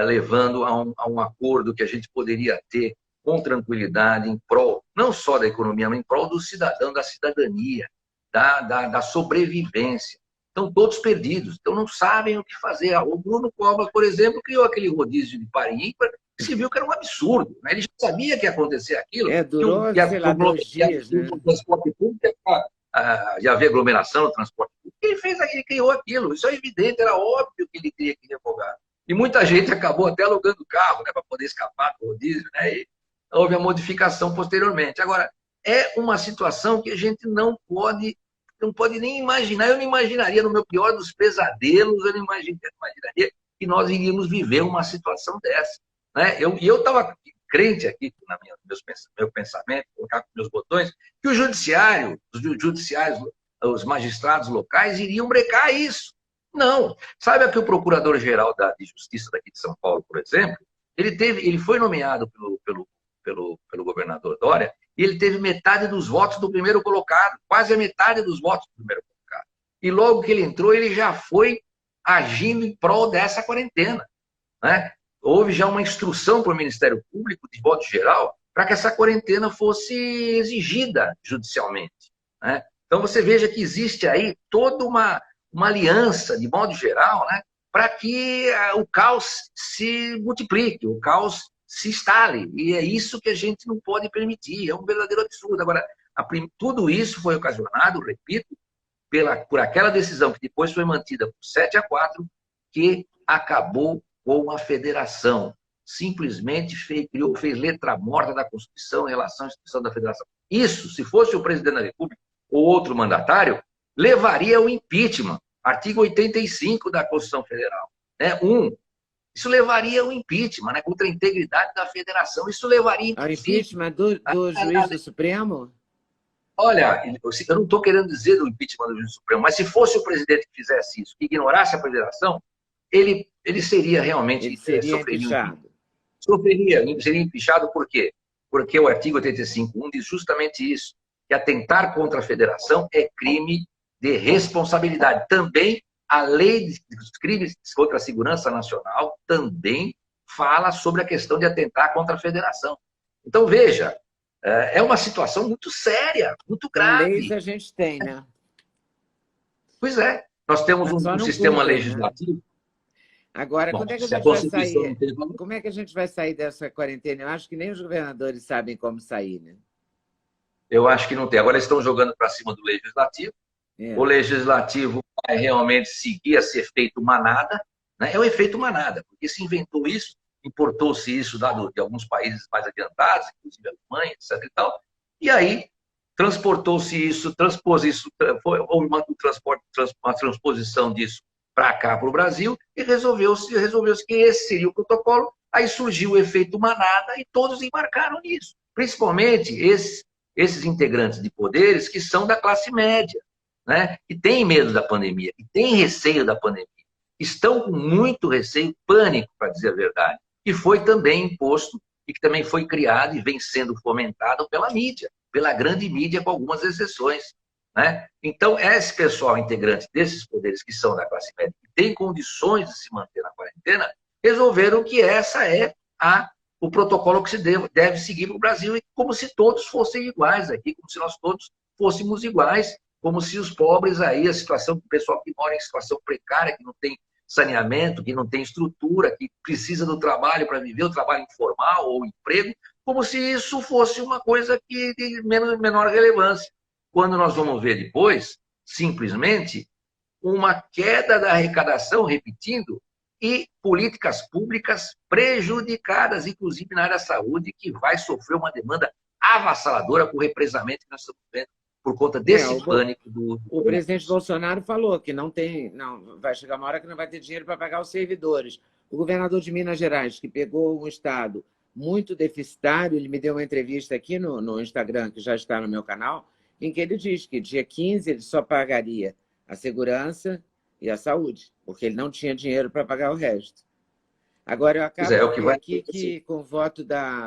levando a um acordo que a gente poderia ter com tranquilidade em prol, não só da economia, mas em prol do cidadão, da cidadania, da sobrevivência. Estão todos perdidos, então não sabem o que fazer. O Bruno Covas, por exemplo, criou aquele rodízio de par ímpar, que se viu que era um absurdo. Né? Ele já sabia que ia acontecer aquilo, É, durou, sei lá, 2 dias, né? o transporte público de haver aglomeração no transporte público. Ele fez, ele criou aquilo. Isso é evidente, era óbvio que ele teria que revogar. E muita gente acabou até alugando carro, né, para poder escapar do rodízio, né? E houve a modificação posteriormente. Agora, é uma situação que a gente não pode nem imaginar. Eu não imaginaria, no meu pior dos pesadelos, eu não imaginaria que nós iríamos viver uma situação dessa. Né? Eu estava crente aqui, meu pensamento, colocar com meus botões, que o judiciário, os magistrados locais iriam brecar isso. Não. Sabe que o procurador-geral de Justiça daqui de São Paulo, por exemplo, ele foi nomeado pelo governador Dória e ele teve metade dos votos do primeiro colocado, quase a metade dos votos do primeiro colocado. E logo que ele entrou, ele já foi agindo em prol dessa quarentena. Né? Houve já uma instrução para o Ministério Público, de voto geral, para que essa quarentena fosse exigida judicialmente. Né? Então, você veja que existe aí toda uma aliança, de modo geral, né, para que o caos se multiplique, o caos se instale. E é isso que a gente não pode permitir. É um verdadeiro absurdo. Agora, tudo isso foi ocasionado, repito, por aquela decisão que depois foi mantida por 7-4, que acabou com a federação. Simplesmente fez letra morta da Constituição em relação à instituição da federação. Isso, se fosse o presidente da República ou outro mandatário, levaria ao impeachment. Artigo 85 da Constituição Federal. Né? Isso levaria ao impeachment, né? Contra a integridade da federação. Isso levaria, Ao inclusive... impeachment do juiz do Supremo? Olha, eu não estou querendo dizer do impeachment do juiz do Supremo, mas se fosse o presidente que fizesse isso, que ignorasse a federação, ele seria realmente... Ele seria empichado. Seria empichado por quê? Porque o artigo 85.1 diz justamente isso, que atentar contra a federação é crime de responsabilidade. Também a lei dos crimes contra a segurança nacional também fala sobre a questão de atentar contra a federação. Então, veja, é uma situação muito séria, muito grave. Então, leis a gente tem, né? Pois é. Nós temos um sistema legislativo. Né? Agora, Bom, quando é que a gente vai sair? Como é que a gente vai sair dessa quarentena? Eu acho que nem os governadores sabem como sair, né? Eu acho que não tem. Agora eles estão jogando para cima do legislativo. O legislativo vai realmente seguir a ser feito manada, né? É o efeito manada, porque se inventou isso, importou-se isso de alguns países mais adiantados, inclusive a Alemanha, etc. E tal, e aí transportou-se isso, transpôs isso, houve uma transposição disso para cá, para o Brasil, e resolveu-se que esse seria o protocolo. Aí surgiu o efeito manada e todos embarcaram nisso, principalmente esses integrantes de poderes que são da classe média, né? Que têm medo da pandemia, que têm receio da pandemia, estão com muito receio, pânico, para dizer a verdade, que foi também imposto e que também foi criado e vem sendo fomentado pela mídia, pela grande mídia, com algumas exceções. Né? Então, esse pessoal integrante desses poderes que são da classe média, que tem condições de se manter na quarentena, resolveram que essa é o protocolo que se deve seguir para o Brasil, e como se todos fossem iguais aqui, como se nós todos fôssemos iguais, como se os pobres aí, a situação do pessoal que mora em situação precária, que não tem saneamento, que não tem estrutura, que precisa do trabalho para viver, o trabalho informal ou emprego, como se isso fosse uma coisa de menor relevância. Quando nós vamos ver depois, simplesmente, uma queda da arrecadação, repetindo, e políticas públicas prejudicadas, inclusive na área da saúde, que vai sofrer uma demanda avassaladora com o represamento que nós estamos vendo por conta desse pânico do... O presidente Bolsonaro falou que não vai chegar uma hora que não vai ter dinheiro para pagar os servidores. O governador de Minas Gerais, que pegou um estado muito deficitário, ele me deu uma entrevista aqui no Instagram, que já está no meu canal, em que ele diz que dia 15 ele só pagaria a segurança e a saúde, porque ele não tinha dinheiro para pagar o resto. Agora, eu acabo de ver aqui que, com o voto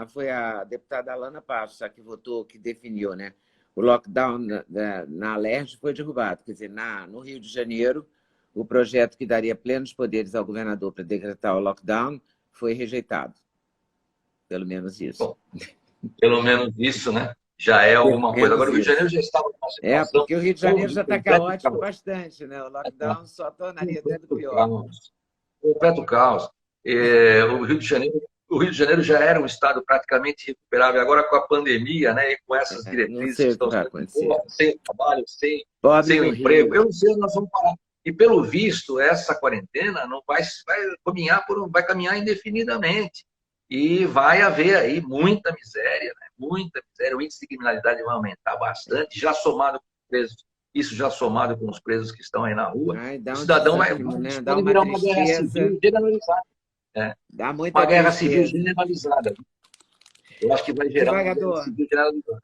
foi a deputada Alana Passos, a que votou, que definiu, né? O lockdown na Alerj foi derrubado. Quer dizer, no Rio de Janeiro, o projeto que daria plenos poderes ao governador para decretar o lockdown foi rejeitado. Pelo menos isso. Bom, pelo menos isso, né? Já é alguma coisa. Agora, o Rio de Janeiro já estava numa situação... porque o Rio de Janeiro já está caótico bastante, né? O lockdown só tornaria tudo pior. Completo caos. O Rio de Janeiro já era um estado praticamente recuperável. Agora, com a pandemia, né, e com essas diretrizes que estão sem trabalho, sem o emprego, eu não sei onde nós vamos parar. E, pelo visto, essa quarentena não vai caminhar indefinidamente. E vai haver aí muita miséria, né? Muita miséria. O índice de criminalidade vai aumentar bastante, já somado com os presos, isso já somado com os presos que estão aí na rua. O cidadão pode virar uma guerra civil generalizada. Dá muita uma guerra civil generalizada. Eu acho que vai gerar uma guerra civil generalizada.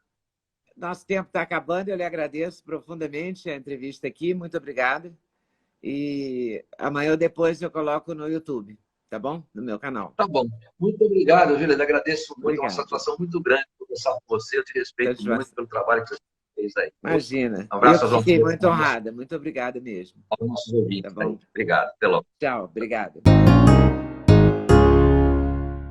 Nosso tempo está acabando, eu lhe agradeço profundamente a entrevista aqui, muito obrigada. E amanhã ou depois eu coloco no YouTube. Tá bom? No meu canal. Tá bom. Muito obrigado, Júlia. Agradeço muito. Uma satisfação muito grande conversar com você. Eu te respeito muito pelo trabalho que você fez aí. Imagina. Um abraço eu fiquei muito honrada. Muito obrigada mesmo. Aos nossos ouvintes. Tá bom? Obrigado. Até logo. Tchau. Obrigada.